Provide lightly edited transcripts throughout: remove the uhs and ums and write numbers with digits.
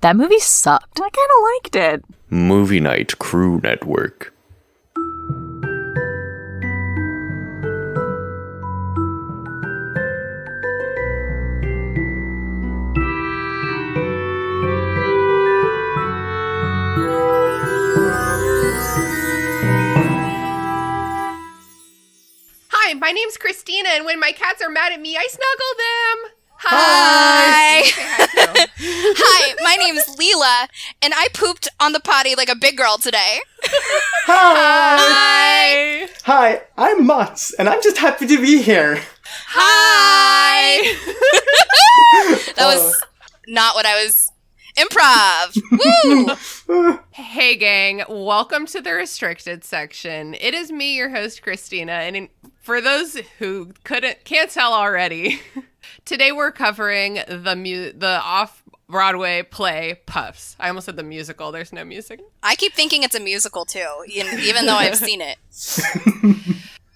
That movie sucked. I kind of liked it. Movie Night Crew Network. Hi, my name's Christina, and when my cats are mad at me, I snuggle them. Hi. Hi, my name's Leela, and I pooped on the potty like a big girl today. Hi! Hi, I'm Mats, and I'm just happy to be here. Hi! That was not what I was... Improv! Woo! Hey, gang. Welcome to the restricted section. It is me, your host, Christina, and for those who can't tell already, today we're covering the off-Broadway play Puffs. I almost said the musical. There's no music. I keep thinking it's a musical, too, even though I've seen it.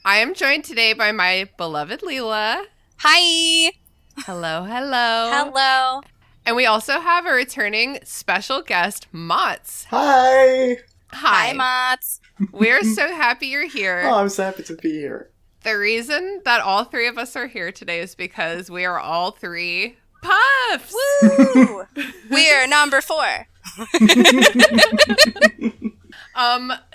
I am joined today by my beloved Leela. Hi! Hello, hello. Hello. And we also have a returning special guest, Mats. Hi! Hi, Mats. We're so happy you're here. Oh, I'm so happy to be here. The reason that all three of us are here today is because we are all three Puffs. Woo! We're number 4.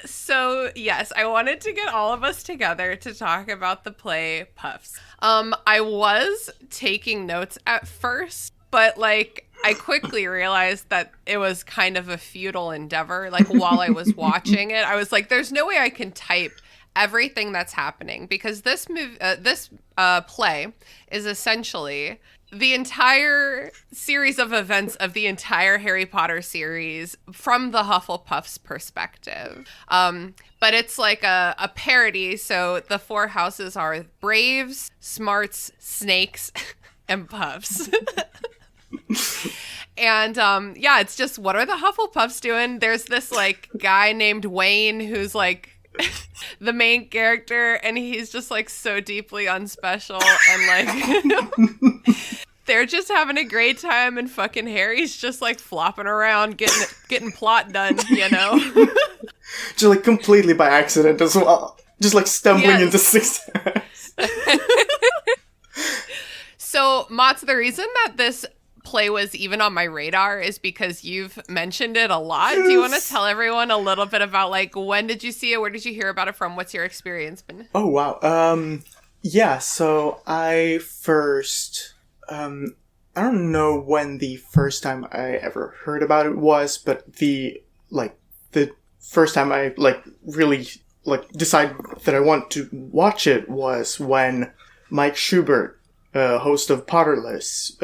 So yes, I wanted to get all of us together to talk about the play Puffs. I was taking notes at first, but I quickly realized that it was kind of a futile endeavor. While I was watching it, I was like, there's no way I can type everything that's happening, because this play is essentially the entire series of events of the entire Harry Potter series from the Hufflepuff's perspective. But it's like a parody. So the 4 houses are Braves, Smarts, Snakes, and Puffs. And it's just, what are the Hufflepuffs doing? There's this guy named Wayne who's the main character, and he's just so deeply unspecial, and they're just having a great time, and fucking Harry's just flopping around getting plot done, you know. Just completely by accident as well. Just stumbling into success. So, Mats, the reason that this play was even on my radar is because you've mentioned it a lot. Yes. Do you want to tell everyone a little bit about when did you see it? Where did you hear about it from? What's your experience been? Oh, wow. Yeah, so I first, I don't know when the first time I ever heard about it was, but the first time I really decided that I want to watch it was when Mike Schubert, host of Potterless,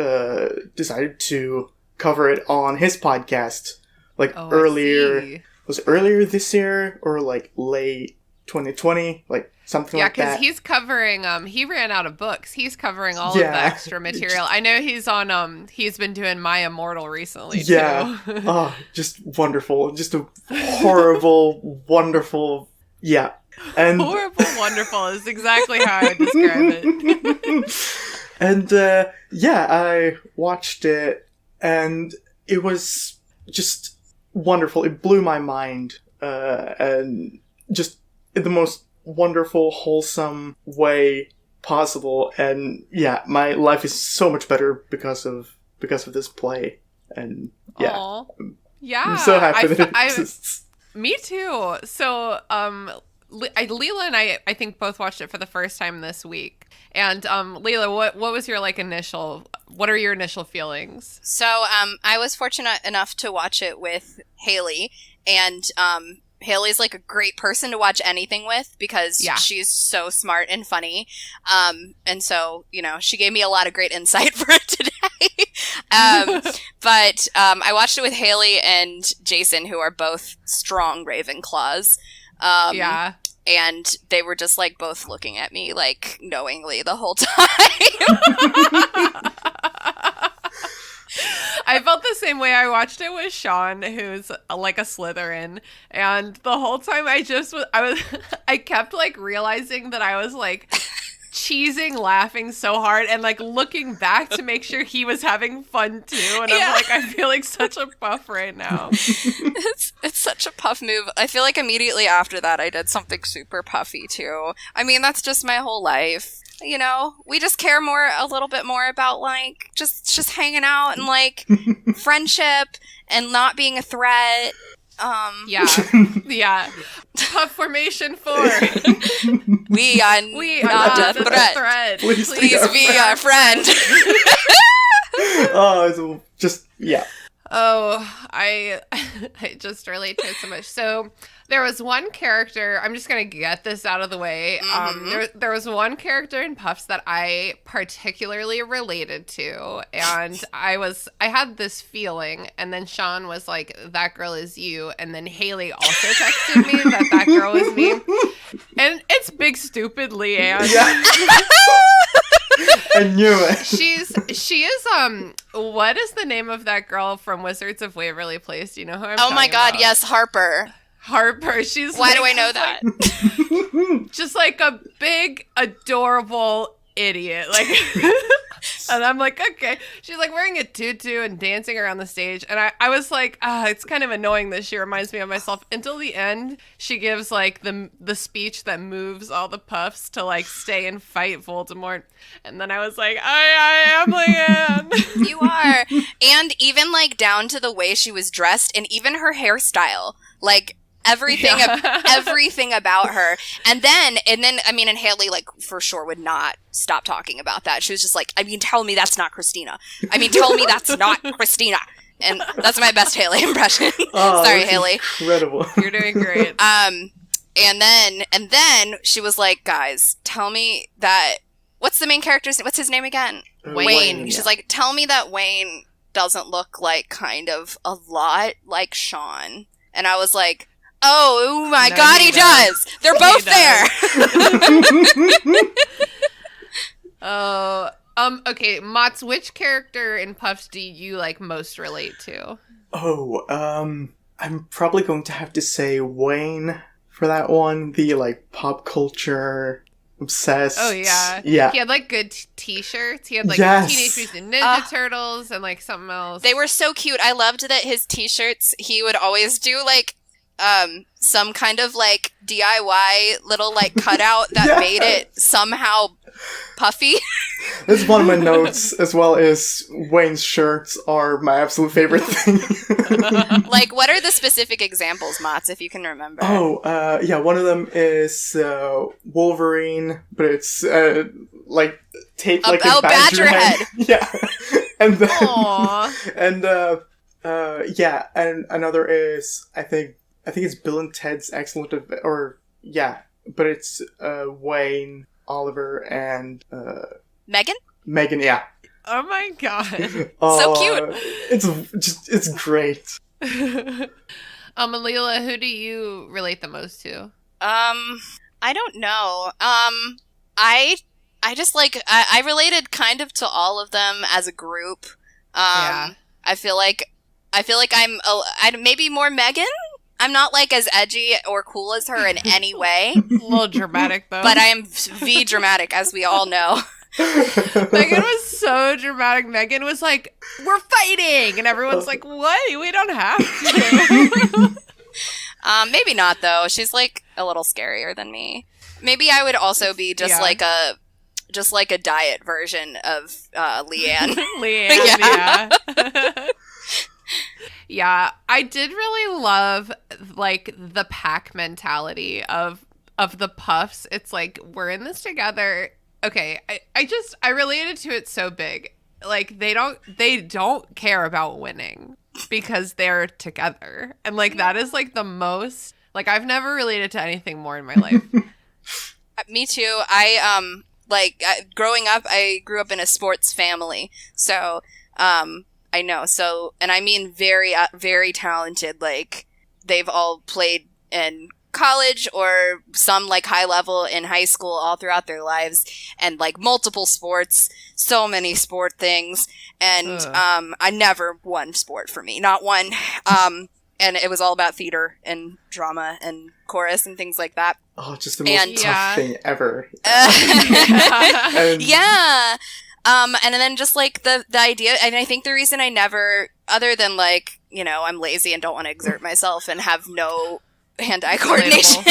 decided to cover it on his podcast, earlier. Was it earlier this year or late 2020, something like that? Yeah, because he's covering. He ran out of books. He's covering all of the extra material. I know he's on. He's been doing My Immortal recently. Yeah. Too. Oh, just wonderful. Just a horrible, wonderful. Yeah. And horrible, wonderful is exactly how I describe it. And, I watched it, and it was just wonderful. It blew my mind, and just in the most wonderful, wholesome way possible. And, my life is so much better because of this play. And, Aww. I'm so happy that it exists. Me too. So, Leela and I think both watched it for the first time this week. And Leela, what was your what are your initial feelings? So I was fortunate enough to watch it with Haley, and Haley's a great person to watch anything with because she's so smart and funny. And so, she gave me a lot of great insight for it today. But I watched it with Haley and Jason, who are both strong Ravenclaws. And they were just both looking at me knowingly the whole time. I felt the same way. I watched it with Sean, who's a Slytherin, and the whole time I kept realizing that I was cheesing, laughing so hard, and like looking back to make sure he was having fun too. And I'm like, I feel like such a Puff right now. It's such a Puff move. I feel like immediately after that, I did something super Puffy too. I mean, that's just my whole life. You know, we just care a little bit more about like just hanging out and like friendship and not being a threat. Yeah. Puff formation 4. we are not a threat. Please be our friend. Oh, it's just Oh, I just relate to it so much. So there was one character, I'm just going to get this out of the way. There was one character in Puffs that I particularly related to, and I had this feeling, and then Sean was like, that girl is you, and then Haley also texted me that girl was me, and it's big stupid Leanne. Yeah. I knew it. She is what is the name of that girl from Wizards of Waverly Place? Do you know who I'm talking my god, about? yes, Harper. She's Why do I know that? Just like a big adorable idiot. Like and I'm like, okay. She's like wearing a tutu and dancing around the stage. And I was like, it's kind of annoying that she reminds me of myself. Until the end, she gives like the speech that moves all the Puffs to like stay and fight Voldemort. And then I was like, I am Leanne. You are. And even like down to the way she was dressed and even her hairstyle. Like everything about her. And then I mean, and Haley like for sure would not stop talking about that. She was just like, I mean, tell me that's not Christina. I mean, tell me that's not Christina. And that's my best Haley impression. Sorry, Haley. Incredible. You're doing great. And then she was like, guys, tell me that, what's the main character's, what's his name again? Wayne. She's like, tell me that Wayne doesn't look like kind of a lot like Sean. And I was like, oh my god, he does. They're both there. Oh, okay, Mats, which character in Puffs do you like most relate to? Oh, I'm probably going to have to say Wayne for that one. The like pop culture obsessed. Oh yeah. He had like good t-shirts. He had like Teenage Mutant Ninja Turtles and like something else. They were so cute. I loved that his t-shirts, he would always do like some kind of like DIY little like cutout that made it somehow puffy. That's one of my notes, as well as Wayne's shirts are my absolute favorite thing. Like, what are the specific examples, Mats, if you can remember? Oh, yeah, one of them is Wolverine, but it's like taped like a badger head. Yeah, and then, yeah, and another is I think it's Bill and Ted's Excellent but it's Wayne, Oliver, and Megan, yeah. Oh my god. So cute. It's great. Leela, who do you relate the most to? I don't know. I just like, I related kind of to all of them as a group. I feel like I'm maybe more Megan. I'm not like as edgy or cool as her in any way. A little dramatic though. But I am V dramatic, as we all know. Megan was so dramatic. Megan was like, we're fighting! And everyone's like, what? We don't have to. Maybe not though. She's like a little scarier than me. Maybe I would also be just like a diet version of Leanne. Leanne, yeah, I did really love like the pack mentality of the Puffs. It's like, we're in this together. Okay, I related to it so big. Like they don't care about winning because they're together. And like that is like the most, like I've never related to anything more in my life. Me too. Growing up, I grew up in a sports family. So, I know. So, and I mean very, very talented. Like, they've all played in college or some, like, high level in high school all throughout their lives. And, like, multiple sports. So many sport things. And, I never won sport for me. Not one. and it was all about theater and drama and chorus and things like that. Oh, just the most tough thing ever. Yeah. And then just like the idea, and I think the reason I never, other than like, you know, I'm lazy and don't want to exert myself and have no hand-eye coordination.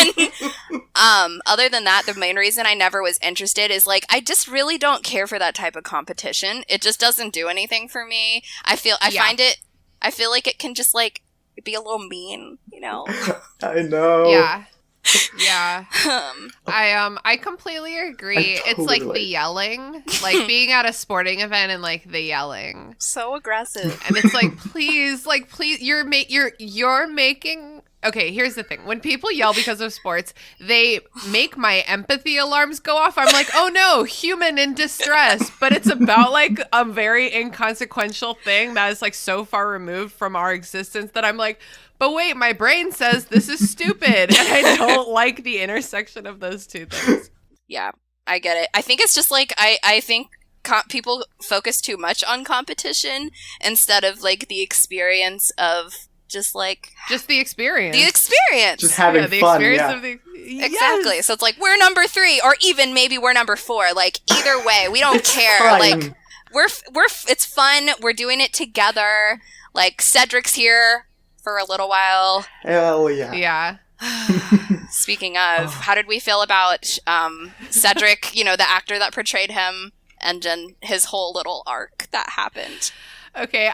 Other than that, the main reason I never was interested is like, I just really don't care for that type of competition. It just doesn't do anything for me. I feel like it can just like be a little mean, you know? I know. Yeah. Yeah. I completely agree. It's like the yelling, like being at a sporting event and like the yelling. So aggressive. And it's like, please, you're making. Okay, here's the thing. When people yell because of sports, they make my empathy alarms go off. I'm like, oh no, human in distress. But it's about like a very inconsequential thing that is like so far removed from our existence that I'm like, but wait, my brain says this is stupid. And I don't like the intersection of those two things. Yeah, I get it. I think it's just like, I think people focus too much on competition instead of like the experience of just the experience. Just having fun. Exactly. Yes. So it's like, we're number 3, or even maybe we're number 4. Like, either way, we don't care. Fun. Like, we're it's fun. We're doing it together. Like, Cedric's here for a little while. Hell yeah. Yeah. Speaking of, how did we feel about Cedric, you know, the actor that portrayed him, and then his whole little arc that happened? Okay,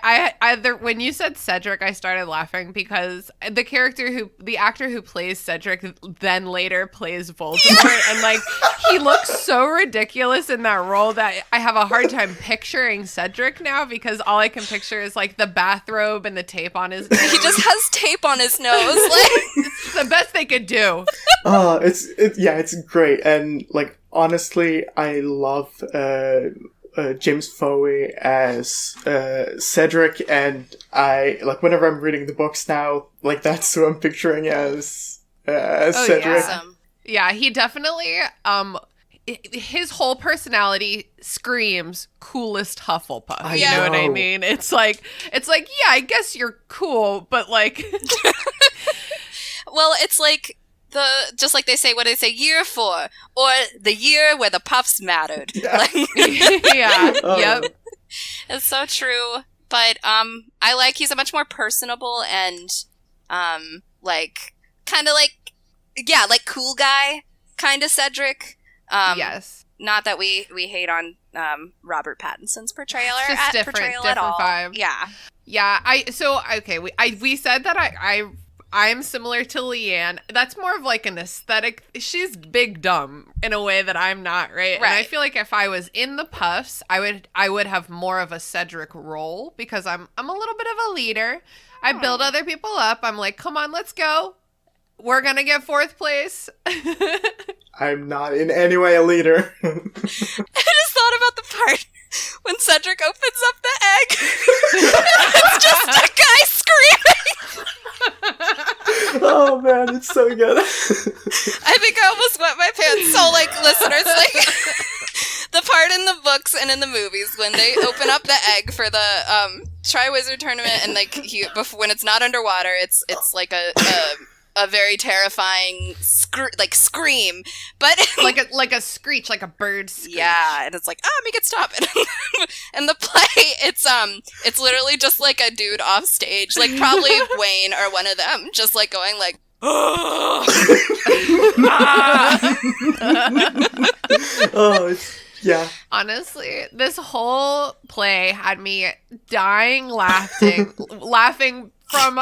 when you said Cedric, I started laughing because the actor who plays Cedric then later plays Voldemort, and like he looks so ridiculous in that role that I have a hard time picturing Cedric now, because all I can picture is like the bathrobe and the tape on his nose. He just has tape on his nose. Like, it's the best they could do. It's great, and like honestly, I love James Foey as Cedric, and I like whenever I'm reading the books now, like that's who I'm picturing as Cedric. Yeah. Yeah, he definitely his whole personality screams coolest Hufflepuff. You know what I mean? It's like yeah, I guess you're cool, but like well, it's like just like they say, what do they say, year 4, or the year where the puffs mattered. Yeah. Like, yeah. Yep. It's so true. But I like he's a much more personable and like kind of like like cool guy kind of Cedric. Yes. Not that we hate on Robert Pattinson's portrayal different at all. Vibe. Yeah. Yeah. We said that I'm similar to Leanne. That's more of like an aesthetic. She's big dumb in a way that I'm not, right? And I feel like if I was in the Puffs, I would have more of a Cedric role, because I'm a little bit of a leader. I build other people up. I'm like, come on, let's go. We're gonna get 4th place. I'm not in any way a leader. I just thought about the part when Cedric opens up the egg. It's just a guy screaming. Oh man, it's so good. I think I almost wet my pants. So like, listeners, like the part in the books and in the movies when they open up the egg for the Triwizard tournament, and like when it's not underwater, it's like a very terrifying scream, but like a screech, like a bird screech. Yeah, and it's like, make it stop. And the play, it's literally just like a dude off stage, like probably Wayne or one of them, just like going like, oh, yeah. Honestly, this whole play had me dying laughing from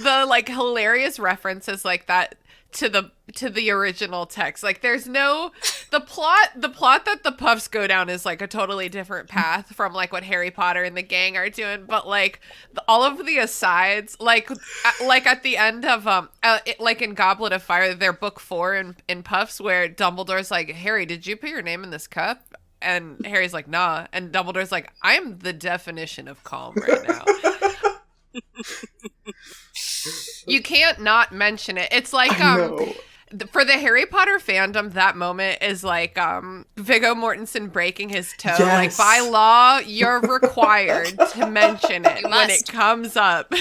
the like hilarious references like that to the original text. Like there's no the plot that the Puffs go down is like a totally different path from like what Harry Potter and the gang are doing, but like all of the asides, like at the end of like in Goblet of Fire, their book 4 in Puffs, where Dumbledore's like, Harry, did you put your name in this cup? And Harry's like, nah. And Dumbledore's like, I'm the definition of calm right now. You can't not mention it. It's like for the Harry Potter fandom, that moment is like Viggo Mortensen breaking his toe. Yes. Like, by law, you're required to mention it when it comes up.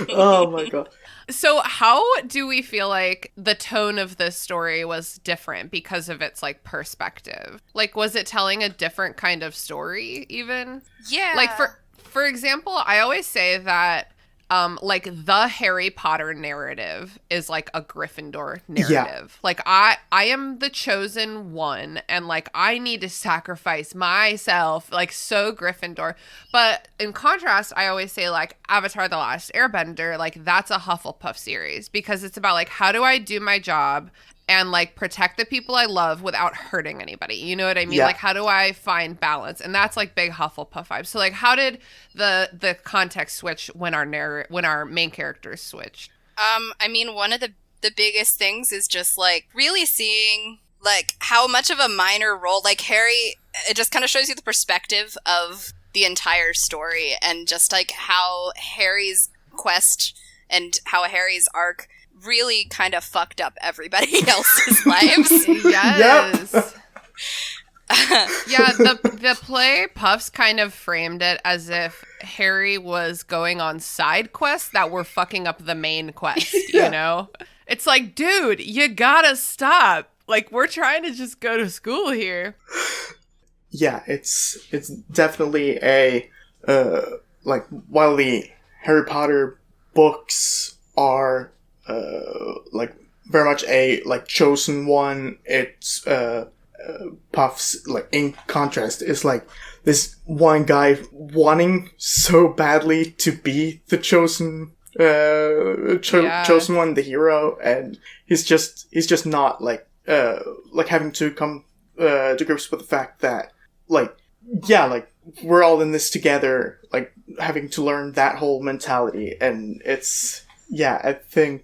Oh my god. So how do we feel like the tone of this story was different because of its like perspective? Like, was it telling a different kind of story even? Yeah. Like for example, I always say that like the Harry Potter narrative is like a Gryffindor narrative. Yeah. Like I am the chosen one and like I need to sacrifice myself, like so Gryffindor. But in contrast, I always say like Avatar: The Last Airbender, like that's a Hufflepuff series because it's about like how do I do my job and like protect the people I love without hurting anybody. You know what I mean? Yeah. Like how do I find balance? And that's like big Hufflepuff vibes. So like how did the context switch when our main characters switched? I mean, one of the biggest things is just like really seeing like how much of a minor role like Harry, it just kind of shows you the perspective of the entire story and just like how Harry's quest and how Harry's arc really kind of fucked up everybody else's lives. Yes. Yep. Yeah, the play Puffs kind of framed it as if Harry was going on side quests that were fucking up the main quest, you know? It's like, dude, you gotta stop. Like, we're trying to just go to school here. Yeah, it's definitely a, like, while the Harry Potter books are like very much a like chosen one, it's Puffs like in contrast is like this one guy wanting so badly to be the chosen chosen one, the hero, and he's just not like having to come to grips with the fact that like we're all in this together, like having to learn that whole mentality. And it's I think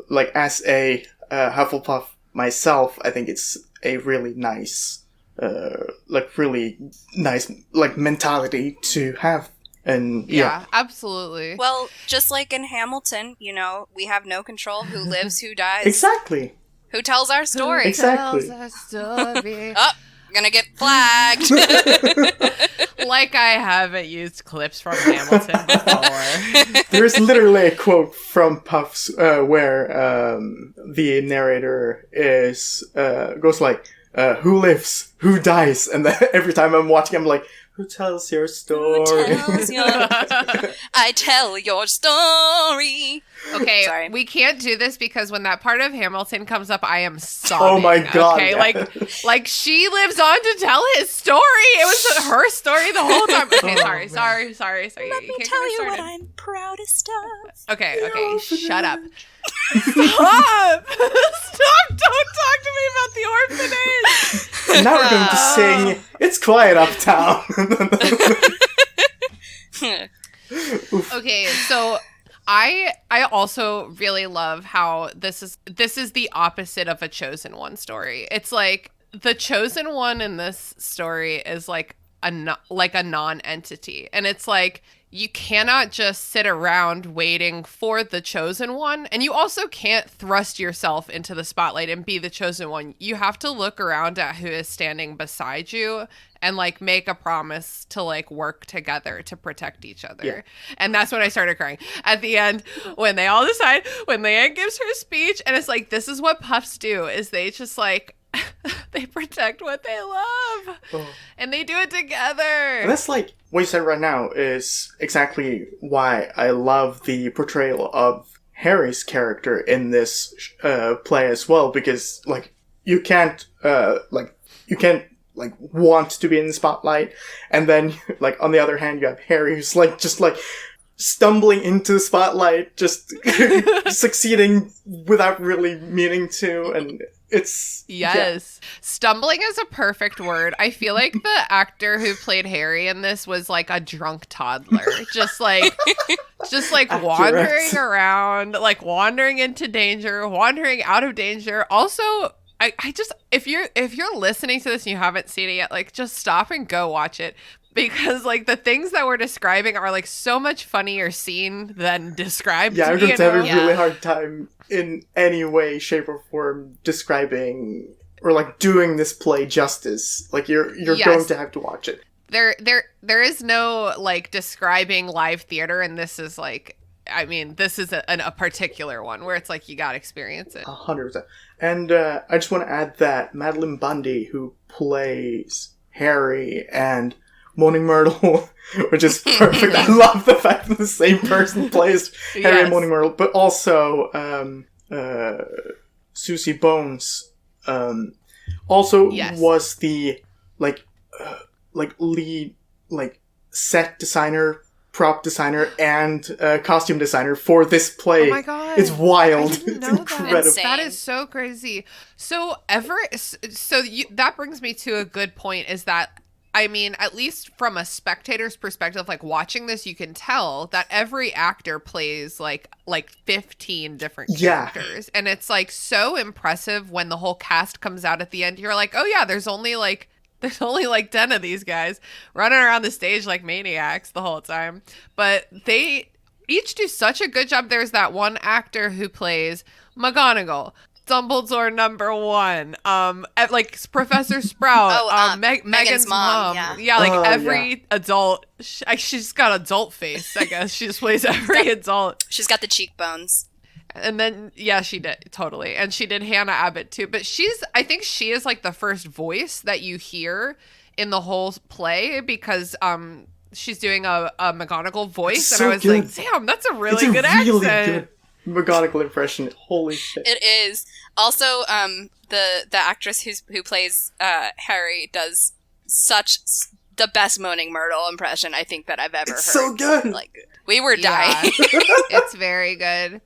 like as a Hufflepuff myself, I think it's a really nice mentality to have. And yeah, absolutely. Well, just like in Hamilton, you know, we have no control who lives, who dies. Exactly. Who tells our story. Exactly. Who tells our story. Oh, I'm gonna get flagged. Like I haven't used clips from Hamilton before. There's literally a quote from Puffs where the narrator goes like, who lives, who dies? And then every time I'm watching, I'm like, who tells your story? I tell your story. Okay, sorry. We can't do this because when that part of Hamilton comes up, I am sobbing. Oh my god! Okay, yeah. like she lives on to tell his story. It was her story the whole time. Okay, sorry. Let me tell you what I'm proudest of. Okay, shut up. Stop! Don't talk to me about the orphanage. And now we're going to sing "It's Quiet Uptown." Okay, so I also really love how this is the opposite of a chosen one story. It's like the chosen one in this story is like a non-entity, and it's like you cannot just sit around waiting for the chosen one, and you also can't thrust yourself into the spotlight and be the chosen one. You have to look around at who is standing beside you and like make a promise to like work together to protect each other. Yeah. And that's when I started crying at the end when they all decide, when Leanne gives her speech, and it's like, this is what Puffs do, is they just like they protect what they love. And they do it together. And that's like what you said right now is exactly why I love the portrayal of Harry's character in this play as well, because like you can't want to be in the spotlight, and then like on the other hand you have Harry who's like just like stumbling into the spotlight, just succeeding without really meaning to. And it's stumbling is a perfect word. I feel like the actor who played Harry in this was like a drunk toddler, just like wandering around, like wandering into danger, wandering out of danger. Also, I just, if you're listening to this and you haven't seen it yet, like just stop and go watch it. because like the things that we're describing are like so much funnier seen than described. Yeah, I'm just having a really hard time in any way, shape, or form describing or like doing this play justice. Like you're going to have to watch it. There is no like describing live theater, and this is like, I mean, this is a particular one where it's like you gotta experience it. 100%. And I just want to add that Madeline Bundy, who plays Harry and Moaning Myrtle, which is perfect. I love the fact that the same person plays Harry and Moaning Myrtle, but also Susie Bones also was the lead set designer, prop designer, and costume designer for this play. Oh my god, it's wild. It's incredible. That is so crazy. So that brings me to a good point, is that, I mean, at least from a spectator's perspective, like watching this, you can tell that every actor plays like 15 different characters. And it's like so impressive when the whole cast comes out at the end. You're like, oh yeah, there's only like 10 of these guys running around the stage like maniacs the whole time. But they each do such a good job. There's that one actor who plays McGonagall, Dumbledore #1, like Professor Sprout, Megan's mom. Yeah, like every adult. She's got adult face, I guess. She just plays every adult. She's got the cheekbones. And then, yeah, she did, totally. And she did Hannah Abbott, too. But I think she is, like, the first voice that you hear in the whole play, because she's doing a McGonagall voice. So and I was good. like, damn, that's a really good accent. Good McGonagall impression. Holy shit. It is. Also, the actress who plays Harry does such the best Moaning Myrtle impression I think that I've ever heard. So good. Like, we were dying. It's very good.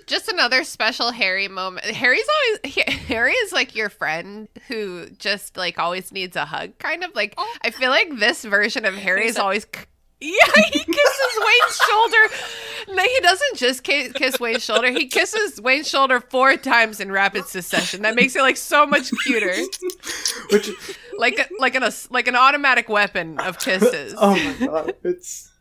Just another special Harry moment. Harry is like your friend who just like always needs a hug, kind of like. Oh. I feel like this version of Harry is always. Yeah, he kisses Wayne's shoulder. No, he doesn't just kiss Wayne's shoulder. He kisses Wayne's shoulder 4 times in rapid succession. That makes it like so much cuter. Which, like an automatic weapon of kisses. Oh my god, it's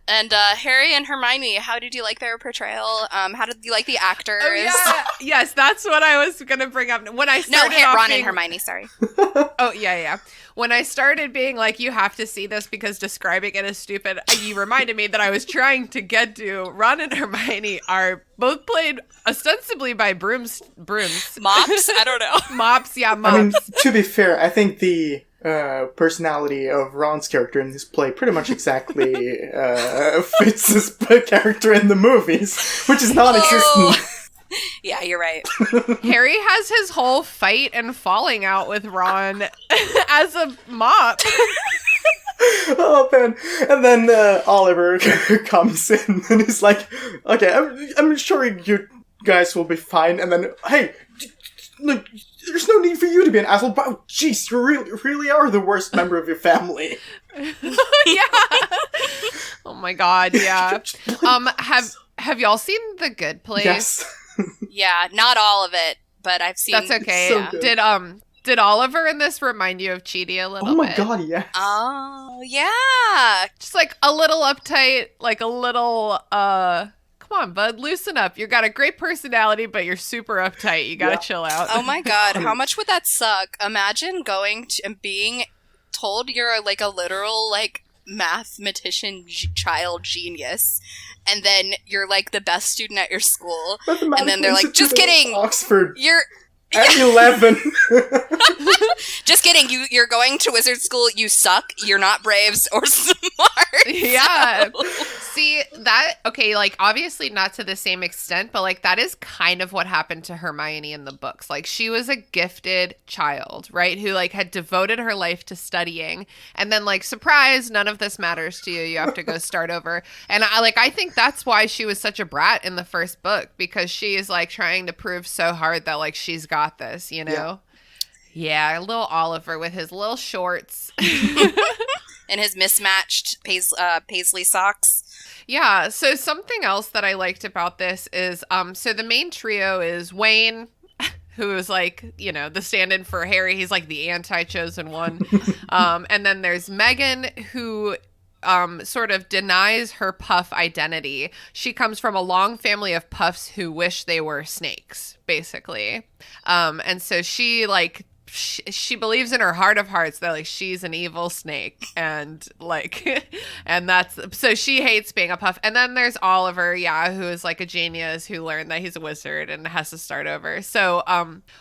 And Harry and Hermione, how did you like their portrayal? How did you like the actors? Oh, yeah. Yes, that's what I was gonna bring up. When I started Ron and Hermione, sorry. Oh, yeah. When I started being like, you have to see this because describing it is stupid, you reminded me that I was trying to get to Ron and Hermione are both played ostensibly by brooms. Mops? I don't know. Mops. I mean, to be fair, I think the personality of Ron's character in this play pretty much exactly fits his character in the movies, which is non-existent. Yeah, you're right. Harry has his whole fight and falling out with Ron as a mop. Oh man! And then Oliver comes in and he's like, "Okay, I'm sure you guys will be fine." And then, hey, look, there's no need for you to be an asshole. But jeez, you really are the worst member of your family. Yeah. Oh my god. Yeah. Have y'all seen The Good Place? Yes. Yeah, not all of it, but I've seen. That's okay. So Did Oliver in this remind you of Chidi a little bit? Oh my god, yes. Oh, yeah. Just like a little uptight, like a little, come on, bud, loosen up. You got a great personality, but you're super uptight. You gotta chill out. Oh my god, how much would that suck? Imagine going to and being told you're like a literal, like, mathematician child genius, and then you're like the best student at your school, and then they're like, just kidding, Oxford, you're at 11. Just kidding, you're going to wizard school, you suck, you're not brave or smart. Yeah. See, that, okay, like, obviously not to the same extent, but, like, that is kind of what happened to Hermione in the books. Like, she was a gifted child, right, who, like, had devoted her life to studying, and then, like, surprise, none of this matters to you, you have to go start over. And, I think that's why she was such a brat in the first book, because she is, like, trying to prove so hard that, like, she's got this, you know? Yeah, little Oliver with his little shorts. And his mismatched paisley socks. Yeah, so something else that I liked about this is, so the main trio is Wayne, who is like, you know, the stand-in for Harry. He's like the anti-chosen one. And then there's Megan, who sort of denies her puff identity. She comes from a long family of puffs who wish they were snakes, basically. And so she like she believes in her heart of hearts that like she's an evil snake, and like and that's so she hates being a puff. And then there's Oliver, who is like a genius who learned that he's a wizard and has to start over. So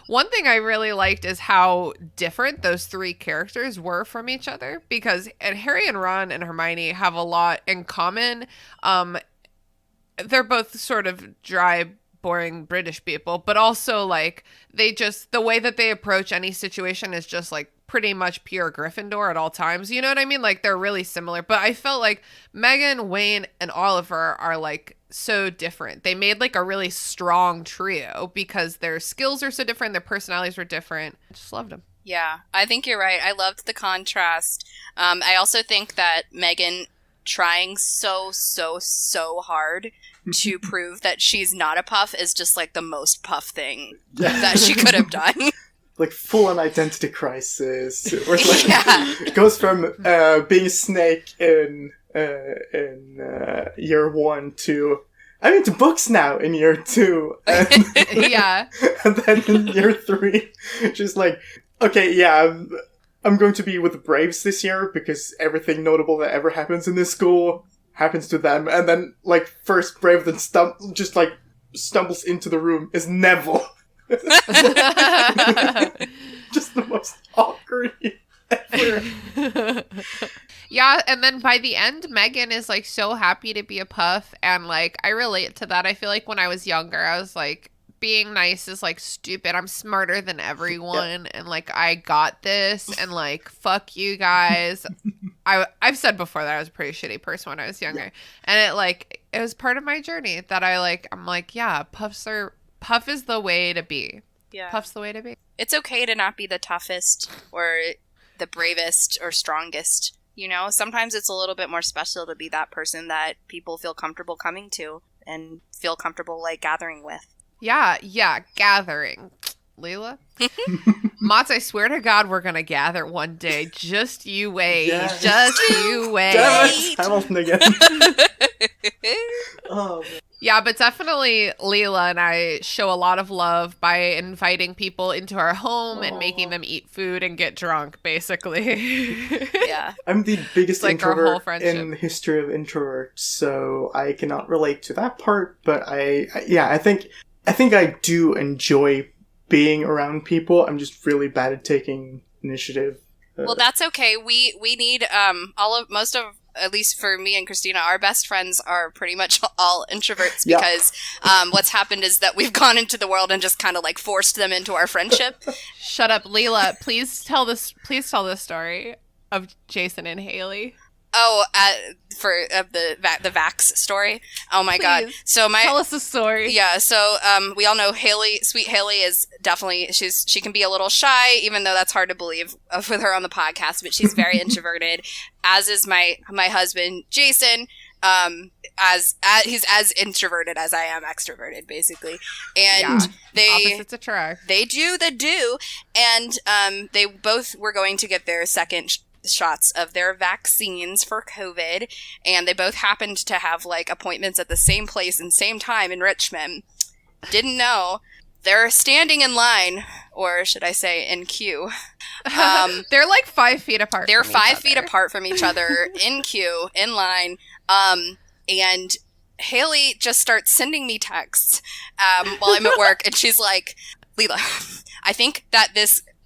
one thing I really liked is how different those three characters were from each other, because Harry and Ron and Hermione have a lot in common. They're both sort of dry, boring British people, but also like the way that they approach any situation is just like pretty much pure Gryffindor at all times. You know what I mean? Like they're really similar, but I felt like Megan, Wayne, and Oliver are like so different. They made like a really strong trio because their skills are so different, their personalities were different. I just loved them. Yeah, I think you're right. I loved the contrast. I also think that Megan trying so hard to prove that she's not a puff is just like the most puff thing that she could have done. Like full on identity crisis. Where it's like, it goes from being a snake in year 1 to I'm into books now in year 2. And, and then in year 3, she's like, okay, I'm going to be with the Braves this year because everything notable that ever happens in this school happens to them. And then, like, first Brave that stumbles into the room is Neville. Just the most awkward ever. Yeah, and then by the end, Megan is, like, so happy to be a puff. And, like, I relate to that. I feel like when I was younger, I was like, being nice is like stupid. I'm smarter than everyone, and like I got this, and like fuck you guys. I've said before that I was a pretty shitty person when I was younger, and it was part of my journey that I'm like, Puff is the way to be. Yeah, Puff's the way to be. It's okay to not be the toughest or the bravest or strongest. You know, sometimes it's a little bit more special to be that person that people feel comfortable coming to and feel comfortable like gathering with. Yeah, gathering. Leela? Mats, I swear to God we're gonna gather one day. Just you wait. Yes. Just you wait. Hamilton again. Oh, man. Yeah, but definitely Leela and I show a lot of love by inviting people into our home and making them eat food and get drunk, basically. Yeah. I'm the biggest introvert in the history of introverts, so I cannot relate to that part, but I think I do enjoy being around people. I'm just really bad at taking initiative. Well, that's okay. We need most of, at least for me and Christina, our best friends are pretty much all introverts because what's happened is that we've gone into the world and just kind of like forced them into our friendship. Shut up, Leela. Please tell this story of Jason and Haley. Oh, the Vax story. Oh my God! So tell us the story. Yeah. So we all know Haley. Sweet Haley is definitely she can be a little shy, even though that's hard to believe with her on the podcast. But she's very introverted. As is my husband Jason. He's as introverted as I am extroverted, basically. And opposites attract. They do, and they both were going to get their second shots of their vaccines for COVID, and they both happened to have like appointments at the same place and same time in Richmond. Didn't know. They're standing in line, or should I say in queue. They're like 5 feet apart. They're 5 feet apart from each other in queue, in line. And Haley just starts sending me texts while I'm at work, and she's like, Leela, I think that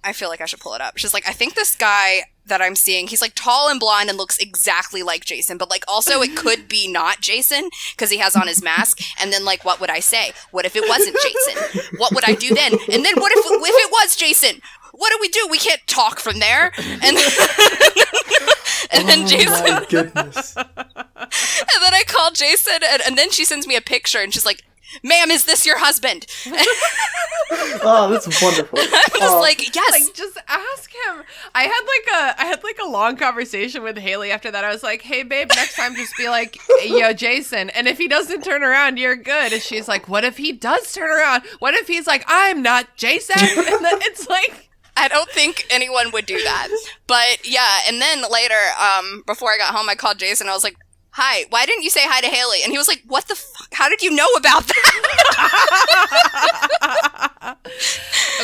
I feel like I should pull it up. She's like, I think this guy that I'm seeing, he's like tall and blonde and looks exactly like Jason, but like also it could be not Jason because he has on his mask. And then like, what would I say? What if it wasn't Jason? What would I do then? And then what if it was Jason? What do we do? We can't talk from there. And then Jason. My goodness. And then I call Jason, and then she sends me a picture, and she's like, ma'am, is this your husband? Oh, that's wonderful. Just like, yes. Like, just ask him. I had a long conversation with Haley after that. I was like, hey, babe, next time just be like, yo, Jason. And if he doesn't turn around, you're good. And she's like, what if he does turn around? What if he's like, I'm not Jason? And then it's like... I don't think anyone would do that. But yeah, and then later, before I got home, I called Jason. I was like, hi, why didn't you say hi to Haley? And he was like, what the fuck? How did you know about that?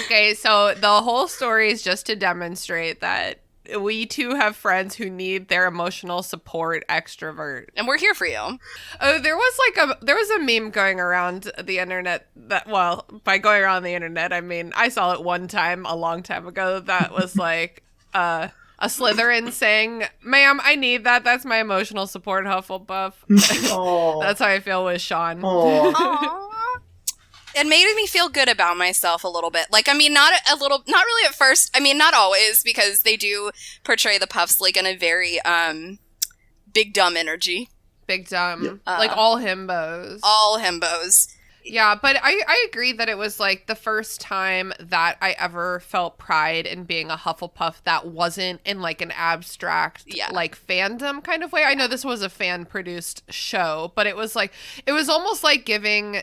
Okay, so the whole story is just to demonstrate that we too have friends who need their emotional support extrovert. And we're here for you. Oh, there was a meme going around the internet that, well, by going around the internet, I mean, I saw it one time a long time ago that was like, a Slytherin saying, ma'am, I need that. That's my emotional support, Hufflepuff. That's how I feel with Sean. Aww. It made me feel good about myself a little bit. Like, I mean, not really at first. I mean, not always, because they do portray the Puffs like in a very big dumb energy. Big dumb. Like all himbos. All himbos. Yeah, but I agree that it was like the first time that I ever felt pride in being a Hufflepuff that wasn't in like an abstract like fandom kind of way. I know this was a fan produced show, but it was almost like giving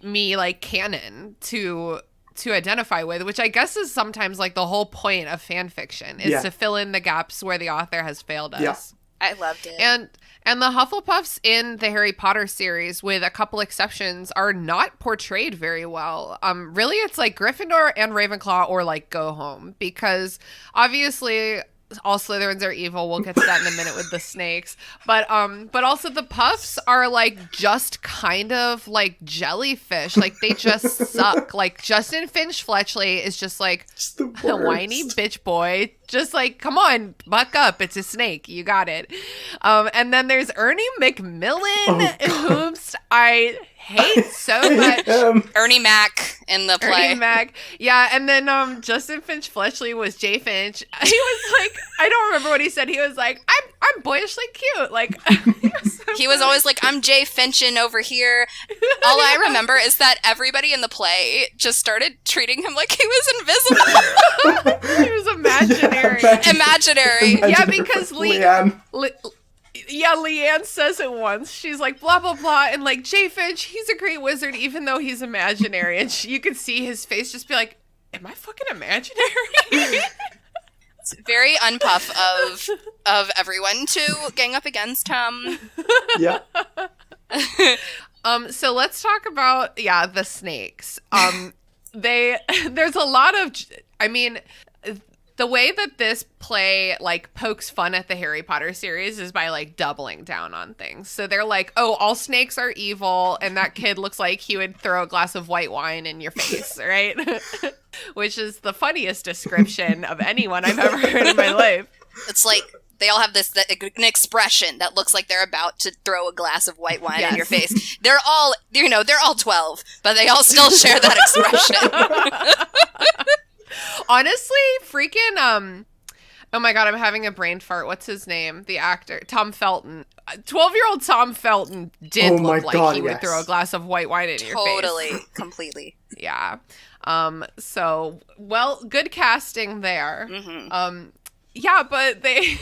me like canon to identify with, which I guess is sometimes like the whole point of fan fiction is to fill in the gaps where the author has failed us. Yeah. I loved it. And the Hufflepuffs in the Harry Potter series, with a couple exceptions, are not portrayed very well. Really, it's like Gryffindor and Ravenclaw or like go home, because obviously all Slytherins are evil. We'll get to that in a minute with the snakes. But also the Puffs are like just kind of like jellyfish. Like they just suck. Like Justin Finch Fletchley is just like a whiny bitch boy. Just like, come on, buck up. It's a snake. You got it. And then there's Ernie McMillan, whom I hate so much. Ernie Mac in the play. Ernie Mac. Yeah, and then Justin Finch Fletchley was Jay Finch. He was like, I don't remember what he said. He was like, I'm boyishly cute. Like he was always like, I'm Jay Finchin over here. All I remember is that everybody in the play just started treating him like he was invisible. He was imaginary. Imaginary. Yeah, because Leanne says it once. She's like, blah, blah, blah. And like, Jay Finch, he's a great wizard, even though he's imaginary. And you could see his face just be like, am I fucking imaginary? It's very unpuff of everyone to gang up against him. Yeah. So let's talk about, the snakes. There's a lot of, I mean, the way that this play like pokes fun at the Harry Potter series is by like doubling down on things. So they're like, oh, all snakes are evil, and that kid looks like he would throw a glass of white wine in your face, right? Which is the funniest description of anyone I've ever heard in my life. It's like they all have an expression that looks like they're about to throw a glass of white wine in your face. They're all 12, but they all still share that expression. Honestly, freaking, oh my god, I'm having a brain fart. What's his name? The actor, Tom Felton. 12-year-old Tom Felton did look like he would throw a glass of white wine in your face. Totally, completely. Yeah. So, well, good casting there. Mm-hmm. Yeah, but they...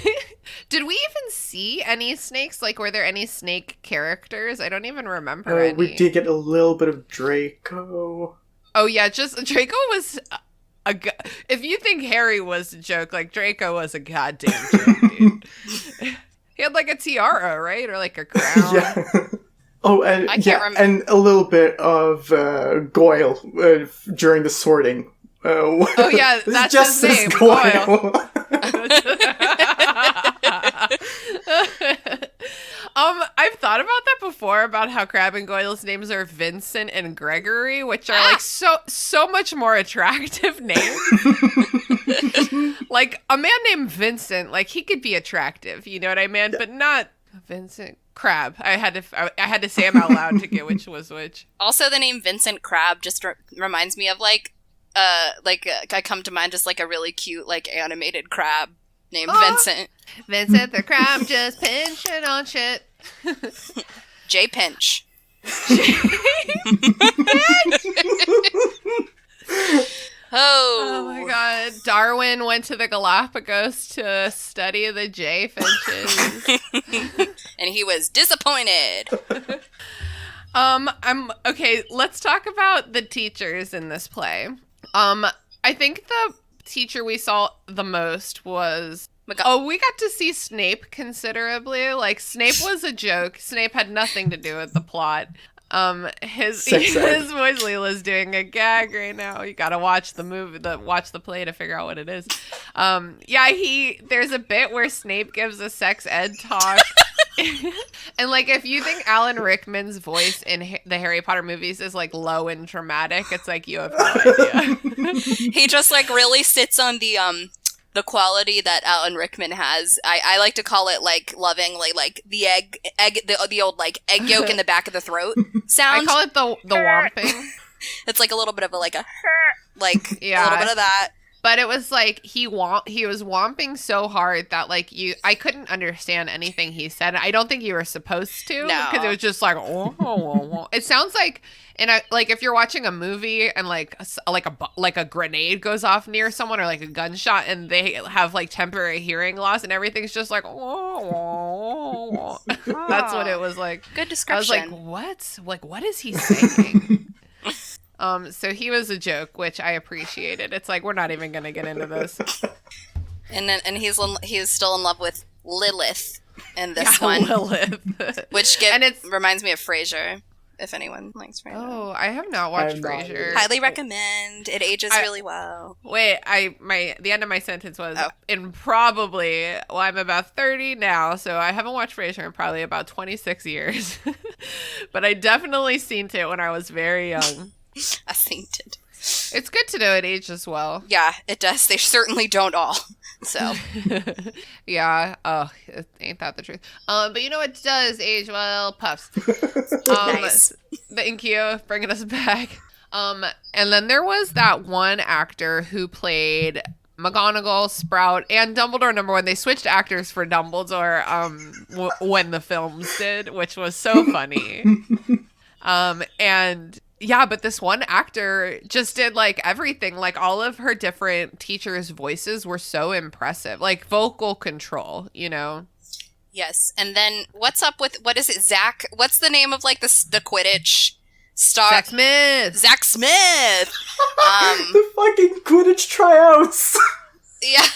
Did we even see any snakes? Like, were there any snake characters? I don't even remember any. We did get a little bit of Draco. Oh, yeah, just Draco was... If you think Harry was a joke, like Draco was a goddamn joke, dude. He had like a tiara, right? Or like a crown. Yeah. Oh, and I can't remember. And a little bit of Goyle during the sorting. Oh yeah, that's just his name, Goyle. I've thought about that before, about how Crabbe and Goyle's names are Vincent and Gregory, which are like so much more attractive names. Like a man named Vincent, like he could be attractive, you know what I mean? But not Vincent Crabbe. I had to say them out loud to get which was which. Also, the name Vincent Crabbe just reminds me of I come to mind just like a really cute like animated crab named Vincent. Vincent the Crabbe just pinching on shit. J Pinch. Darwin went to the Galapagos to study the jay finches. And he was disappointed. Okay, let's talk about the teachers in this play. I think the teacher we saw the most was... we got to see Snape considerably. Like, Snape was a joke. Snape had nothing to do with the plot. His voice, Leela's doing a gag right now. You gotta watch the movie, watch the play to figure out what it is. There's a bit where Snape gives a sex ed talk. And, like, if you think Alan Rickman's voice in the Harry Potter movies is, like, low and dramatic, it's like, you have no idea. He just, like, really sits on the quality that Alan Rickman has. I like to call it, like, lovingly, like, the old, like, egg yolk in the back of the throat sound. I call it the whomping. It's, like, a little bit of a little bit of that. But it was like he was womping so hard that like I couldn't understand anything he said. I don't think you were supposed to because it was just like It sounds like like if you're watching a movie and like a grenade goes off near someone or like a gunshot and they have like temporary hearing loss and everything's just like That's what it was like. Good description. I was like, what? Like, what is he saying? So he was a joke, which I appreciated. It's like, we're not even going to get into this. And he's still in love with Lilith in this one. Lilith. Which reminds me of Frasier, if anyone likes Frasier. Oh, I have not watched Frasier. Highly recommend. It ages really well. Wait, the end of my sentence was, I'm about 30 now, so I haven't watched Frasier in probably about 26 years. But I definitely seen it when I was very young. I think it. It's good to know it ages well. Yeah, it does. They certainly don't all. So. Yeah. Oh, ain't that the truth? But you know what does age well? Puffs. Nice. Thank you, bringing us back. And then there was that one actor who played McGonagall, Sprout, and Dumbledore #1. They switched actors for Dumbledore when the films did, which was so funny. And yeah, but this one actor just did like everything. Like all of her different teachers' voices were so impressive. Like vocal control, you know? Yes. And then what's up with, what is it, Zach? What's the name of like the Quidditch star? Zach Smith. Zach Smith. The fucking Quidditch tryouts. Yeah.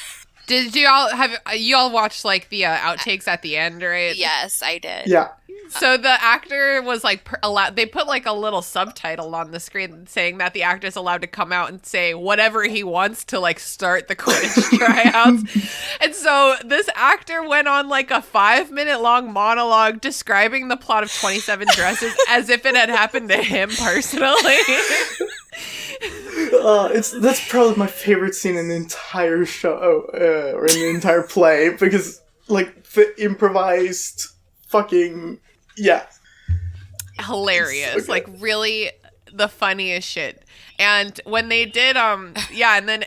Did you all watched like the outtakes at the end, right? Yes, I did. Yeah. So the actor was like allowed. They put like a little subtitle on the screen saying that the actor's allowed to come out and say whatever he wants to like start the Quidditch tryouts. And so this actor went on like a 5-minute long monologue describing the plot of 27 Dresses as if it had happened to him personally. That's probably my favorite scene in the entire show, or in the entire play, because like the improvised fucking hilarious, so like really the funniest shit. And when they did and then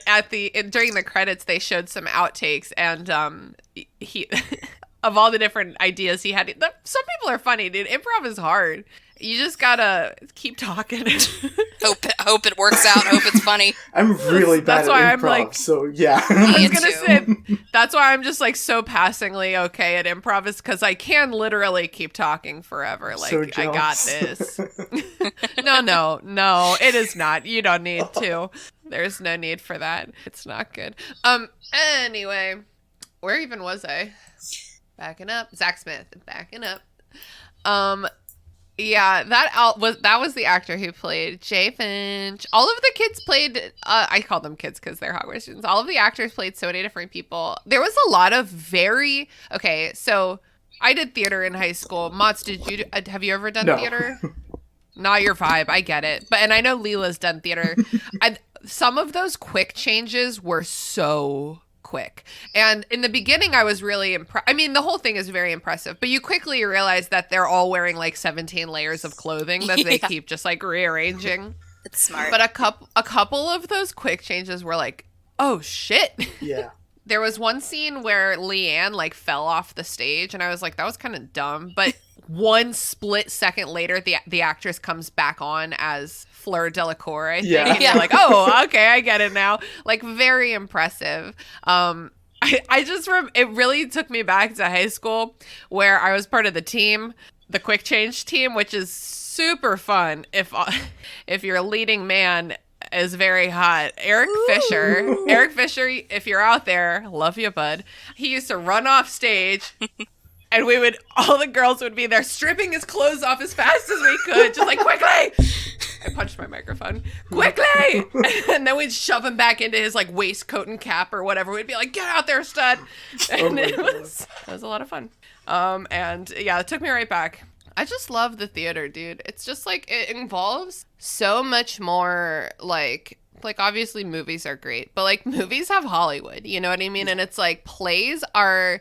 during the credits they showed some outtakes, and he of all the different ideas he had, some people are funny, dude. Improv is hard. You just gotta keep talking. Hope it works out. Hope it's funny. I'm really bad at improv, so yeah. I was gonna say, that's why I'm just like so passingly okay at improv, is because I can literally keep talking forever. Like, so I got this. No, it is not. You don't need to. There's no need for that. It's not good. Anyway, where even was I? Backing up. Zach Smith. Backing up. Yeah, that was the actor who played Jay Finch. All of the kids played, I call them kids because they're Hogwarts students. All of the actors played so many different people. There was a lot of okay, so I did theater in high school. Mats, have you ever done theater? Not your vibe, I get it. And I know Leela's done theater. Some of those quick changes were so quick. And in the beginning, I was really impressed. I mean, the whole thing is very impressive, but you quickly realize that they're all wearing like 17 layers of clothing that they keep just like rearranging. It's smart. But a couple of those quick changes were like, oh shit. Yeah. There was one scene where Leanne like fell off the stage, and I was like, that was kind of dumb. But one split second later, the actress comes back on as Fleur Delacour, I think. And you're like, oh, okay, I get it now. Like, very impressive. It really took me back to high school where I was part of the team, the quick change team, which is super fun if your leading man is very hot. Eric Fisher, if you're out there, love you, bud. He used to run off stage and all the girls would be there stripping his clothes off as fast as we could, just like, quickly. I punched my microphone. Quickly! And then we'd shove him back into his like waistcoat and cap or whatever. We'd be like, get out there, stud. And it was a lot of fun. And yeah, it took me right back. I just love the theater, dude. It's just like, it involves so much more, like obviously movies are great, but like movies have Hollywood, you know what I mean? And it's like plays are,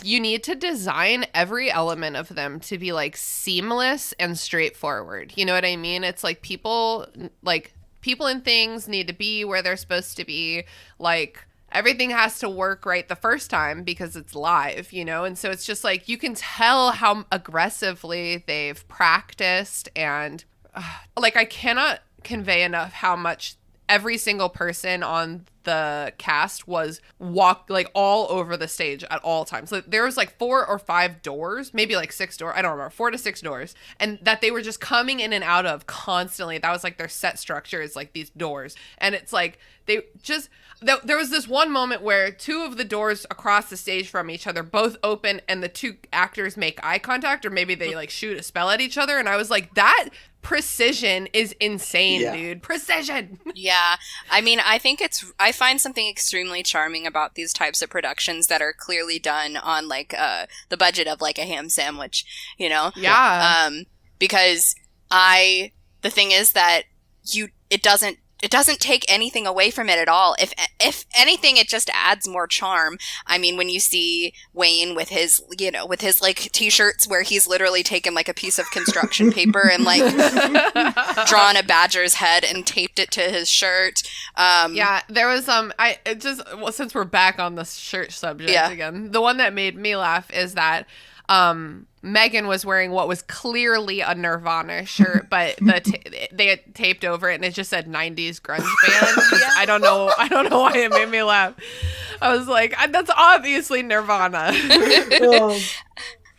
you need to design every element of them to be like seamless and straightforward. You know what I mean? It's like people and things need to be where they're supposed to be. Like, everything has to work right the first time because it's live, you know? And so it's just like, you can tell how aggressively they've practiced, and like, I cannot convey enough how much every single person on the cast was like all over the stage at all times. So there was like 4 or 5 doors, maybe like 6 doors, I don't remember, 4 to 6 doors, and that they were just coming in and out of constantly. That was like their set structure, is like these doors. And it's like they just, there was this one moment where 2 of the doors across the stage from each other both open, and the 2 actors make eye contact, or maybe they like shoot a spell at each other, and I was like, that precision is insane, dude. Precision. Yeah. I mean, I find something extremely charming about these types of productions that are clearly done on like the budget of like a ham sandwich, you know? Yeah. Because the thing is that it doesn't take anything away from it at all. If anything, it just adds more charm. I mean, when you see Wayne with his like t-shirts where he's literally taken like a piece of construction paper and like drawn a badger's head and taped it to his shirt. Yeah, there was since we're back on the shirt subject again, the one that made me laugh is that Megan was wearing what was clearly a Nirvana shirt, but they had taped over it and it just said 90s grunge band. I don't know why it made me laugh. I was like, that's obviously Nirvana.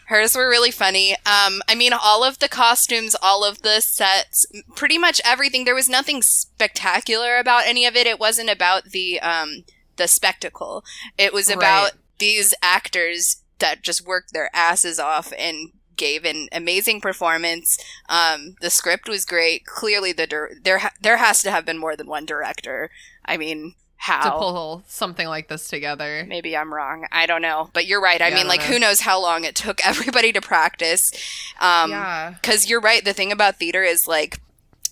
Hers were really funny. I mean, all of the costumes, all of the sets, pretty much everything. There was nothing spectacular about any of it. It wasn't about the spectacle. It was about these actors that just worked their asses off and gave an amazing performance. The script was great. Clearly, there has to have been more than one director. I mean, how? To pull something like this together. Maybe I'm wrong. I don't know. But you're right. I mean, like, who knows how long it took everybody to practice. Because you're right. The thing about theater is, like,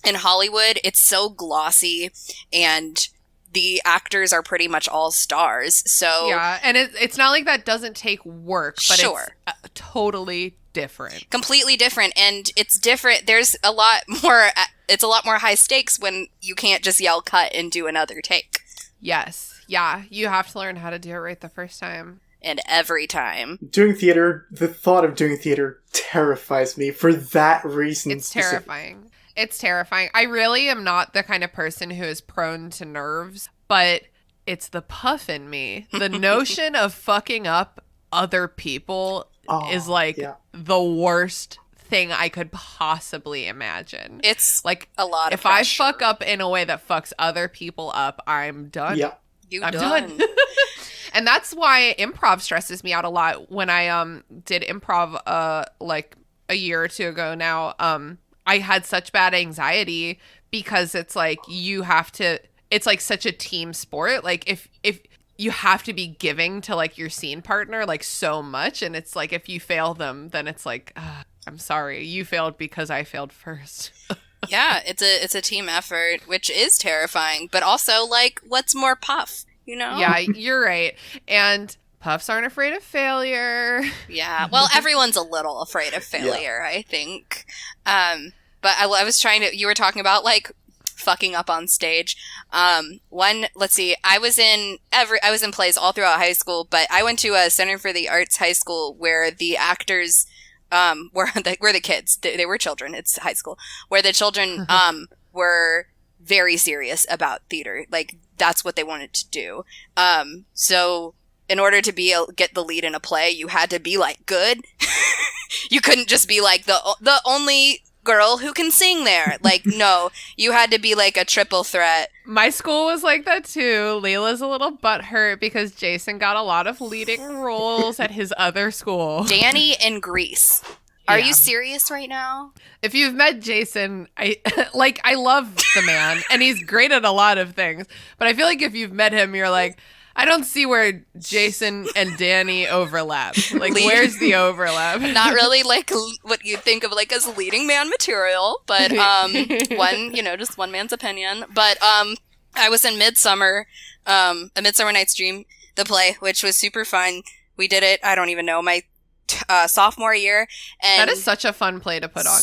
in Hollywood, it's so glossy and the actors are pretty much all stars. So yeah, and it's not like that doesn't take work, but it's totally different. Completely different. And it's different. There's a lot more, it's a lot more high stakes when you can't just yell cut and do another take. Yes. Yeah. You have to learn how to do it right the first time. And every time. The thought of doing theater terrifies me for that reason. It's terrifying. It's terrifying. I really am not the kind of person who is prone to nerves, but it's the puff in me. The notion of fucking up other people is like the worst thing I could possibly imagine. It's like a lot of if pressure. I fuck up in a way that fucks other people up, I'm done. Yeah. I'm done. And that's why improv stresses me out a lot. When I did improv like a year or 2 ago now, I had such bad anxiety because it's like it's like such a team sport. Like if you have to be giving to like your scene partner like so much, and it's like if you fail them, then it's like, I'm sorry, you failed because I failed first. Yeah, it's a team effort, which is terrifying, but also like, what's more puff, you know? Yeah, you're right. And puffs aren't afraid of failure. Yeah, well, everyone's a little afraid of failure, I think. But I was you were talking about like fucking up on stage. Let's see, I was in plays all throughout high school, but I went to a Center for the Arts high school where the actors where the kids, they were children, it's high school, where the children were very serious about theater. Like, that's what they wanted to do. So in order to get the lead in a play, you had to be like good. You couldn't just be like the only girl who can sing there. Like, no, you had to be like a triple threat. My school was like that too. Layla's a little butthurt because Jason got a lot of leading roles at his other school. Danny in Grease. Are you serious right now? If you've met Jason, I love the man, and he's great at a lot of things. But I feel like if you've met him, you're like, I don't see where Jason and Danny overlap. Like, where's the overlap? Not really like what you'd think of like as leading man material, but just one man's opinion. But I was in Midsummer, A Midsummer Night's Dream, the play, which was super fun. We did it, I don't even know, my sophomore year. And that is such a fun play to put on.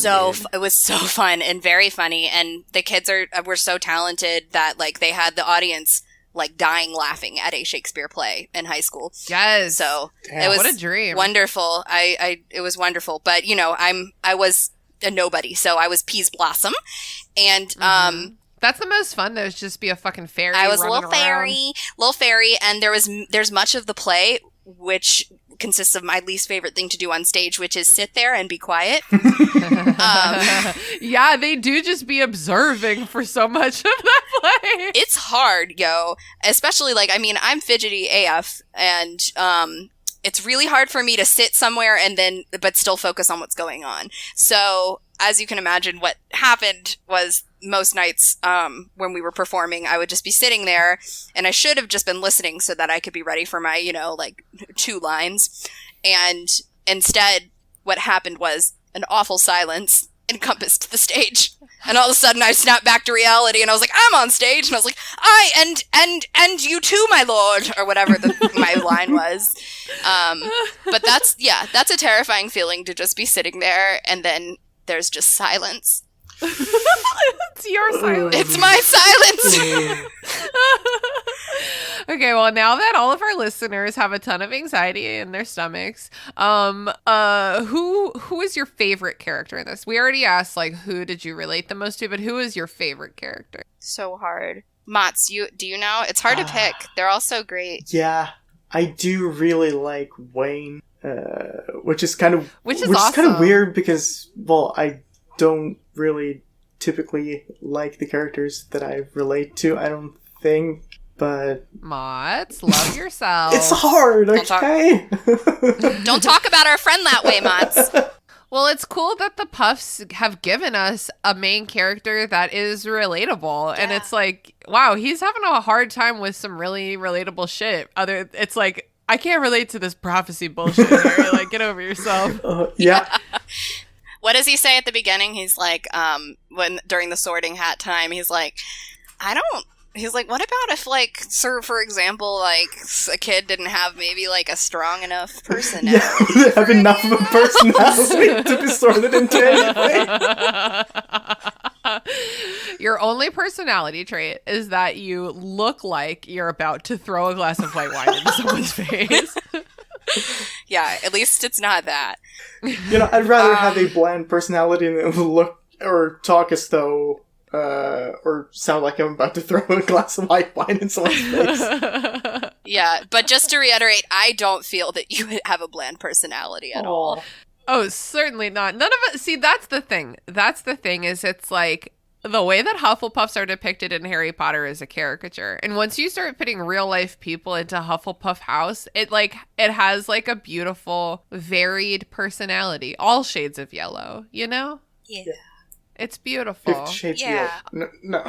It was so fun and very funny, and the kids were so talented that like they had the audience like dying laughing at a Shakespeare play in high school. Yes. So Damn. it was what a dream. Wonderful. It was wonderful. But I was a nobody, so I was Peas Blossom, and that's the most fun though. Is just be a fucking fairy. I was a little fairy, and there's much of the play which consists of my least favorite thing to do on stage, which is sit there and be quiet. Yeah, they do just be observing for so much of that play. It's hard, yo. Especially, like, I mean, I'm fidgety AF, and it's really hard for me to sit somewhere but still focus on what's going on. So, as you can imagine, what happened was most nights when we were performing, I would just be sitting there, and I should have just been listening so that I could be ready for my, 2 lines. And instead, what happened was an awful silence encompassed the stage. And all of a sudden, I snapped back to reality, and I was like, I'm on stage. And I was like, and you too, my lord, or whatever my line was. But that's a terrifying feeling to just be sitting there, and then there's just silence. It's your silence. It's my silence. Okay, well, now that all of our listeners have a ton of anxiety in their stomachs, who is your favorite character in this? We already asked, like, who did you relate the most to, but who is your favorite character? So hard. Mats, do you know? It's hard to pick. They're all so great. Yeah, I do really like Wayne, which is kind of awesome. kind of weird because, well, I don't really typically like the characters that I relate to, I don't think, but... Mats, love yourself. It's hard, okay? Don't talk about our friend that way, Mats. Well, it's cool that the Puffs have given us a main character that is relatable. Yeah. And it's like, wow, he's having a hard time with some really relatable shit. It's like, I can't relate to this prophecy bullshit, Harry. Like, get over yourself. Yeah. What does he say at the beginning? He's like, during the sorting hat time, he's like, he's like, what about if, like, sir, for example, like, a kid didn't have maybe, like, a strong enough personality? Yeah, they have enough of a personality to be sorted into anything. Your only personality trait is that you look like you're about to throw a glass of white wine into someone's face. Yeah, at least it's not that. I'd rather have a bland personality than look or talk as though, or sound like I'm about to throw a glass of white wine in someone's face. Yeah, but just to reiterate, I don't feel that you have a bland personality at all. Oh, certainly not. None of it. See, that's the thing. Is it's like, the way that Hufflepuffs are depicted in Harry Potter is a caricature. And once you start putting real life people into Hufflepuff House, it has like a beautiful, varied personality. All shades of yellow, Yeah. It's beautiful. 50 Shades of Yellow. No.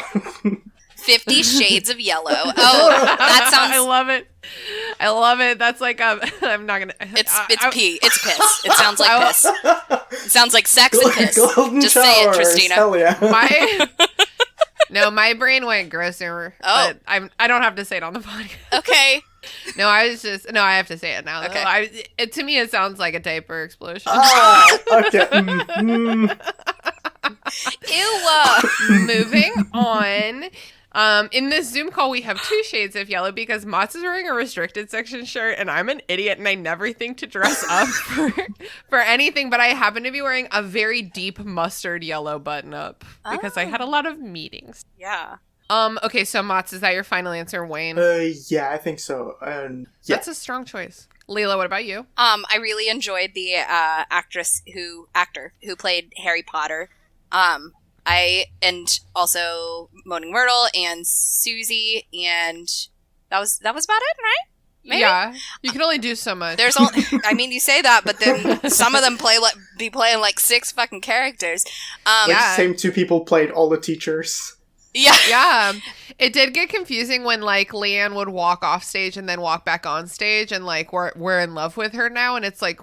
50 Shades of Yellow. Oh, that sounds... I love it. That's like, I'm not gonna... It's pee. It's piss. It sounds like piss. It sounds like sex and piss. Just say it, Christina. Hell yeah. My brain went grosser. Oh. But I don't have to say it on the podcast. Okay. No, I have to say it now. Okay. To me, it sounds like a diaper explosion. Oh, okay. Ew. Moving on. In this Zoom call, we have 2 shades of yellow because Mott's is wearing a restricted section shirt, and I'm an idiot, and I never think to dress up for anything, but I happen to be wearing a very deep mustard yellow button-up because I had a lot of meetings. Yeah. Okay, so Mott's, is that your final answer, Wayne? Yeah, I think so. Yeah. That's a strong choice. Leela, what about you? I really enjoyed the actor who played Harry Potter. And also Moaning Myrtle and Susie, and that was about it, right? Maybe? Yeah, you can only do so much. There's only, I mean, you say that, but then some of them be playing like 6 fucking characters. The same 2 people played all the teachers. Yeah. Yeah. It did get confusing when, like, Leanne would walk off stage and then walk back on stage, and, like, we're in love with her now, and it's like,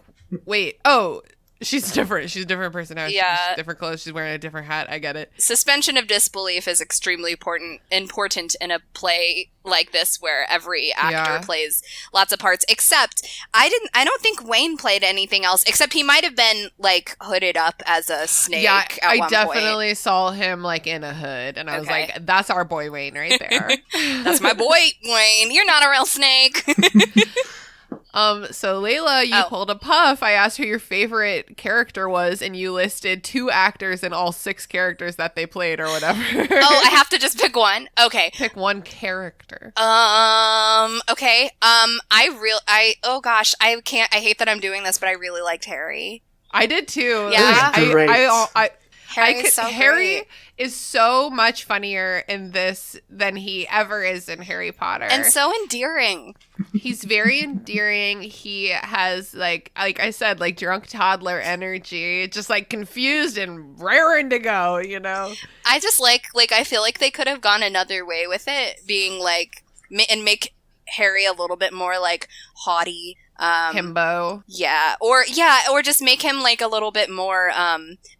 wait, oh, she's different. She's a different person now. Yeah. She's different clothes. She's wearing a different hat. I get it. Suspension of disbelief is extremely important in a play like this where every actor plays lots of parts, except I don't think Wayne played anything else, except he might have been, like, hooded up as a snake at one point. I definitely saw him, like, in a hood, and I was like, that's our boy Wayne right there. That's my boy Wayne. You're not a real snake. So Layla, you pulled a puff. I asked who your favorite character was, and you listed 2 actors and all 6 characters that they played or whatever. I have to just pick one? Okay. Pick one character. Okay. I hate that I'm doing this, but I really liked Harry. I did too. Yeah. Harry is so much funnier in this than he ever is in Harry Potter. And so endearing. He's very endearing. He has, like I said, like, drunk toddler energy, just, like, confused and raring to go, you know? I just like I feel like they could have gone another way with it, being like, and make Harry a little bit more, like, haughty. Himbo. Or just make him, like, a little bit more,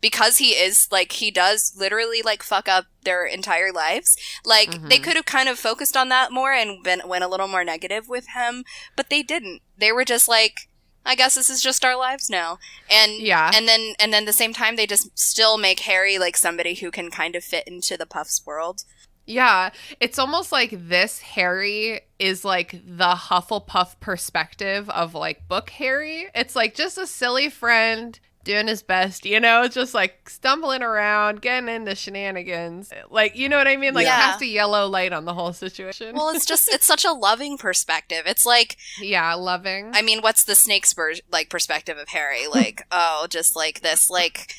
because he is, like, he does literally, like, fuck up their entire lives. Like, they could have kind of focused on that more and went a little more negative with him, but they didn't. They were just like, I guess this is just our lives now. And then at the same time, they just still make Harry, like, somebody who can kind of fit into the Puffs world. Yeah, it's almost like this Harry is, like, the Hufflepuff perspective of, like, book Harry. It's, like, just a silly friend doing his best, you know? Just, like, stumbling around, getting into shenanigans. Like, you know what I mean? Like, cast a yellow light on the whole situation. Well, it's such a loving perspective. It's like... Yeah, loving. I mean, what's the snake's perspective of Harry? Like, just, like, this, like...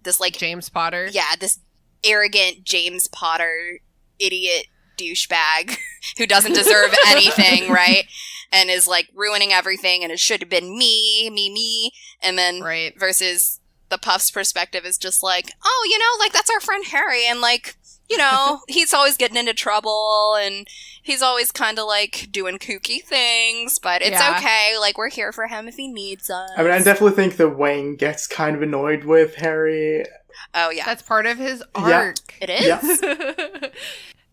this, like... James Potter. Yeah, this arrogant James Potter... idiot douchebag who doesn't deserve anything, right? And is, like, ruining everything, and it should have been me, and then versus the Puff's perspective is just like, oh, you know, like, that's our friend Harry, and, like, you know, he's always getting into trouble, and he's always kind of, like, doing kooky things, but it's okay, like, we're here for him if he needs us. I mean, I definitely think that Wayne gets kind of annoyed with Harry. Oh, yeah. That's part of his arc. It is? Yeah.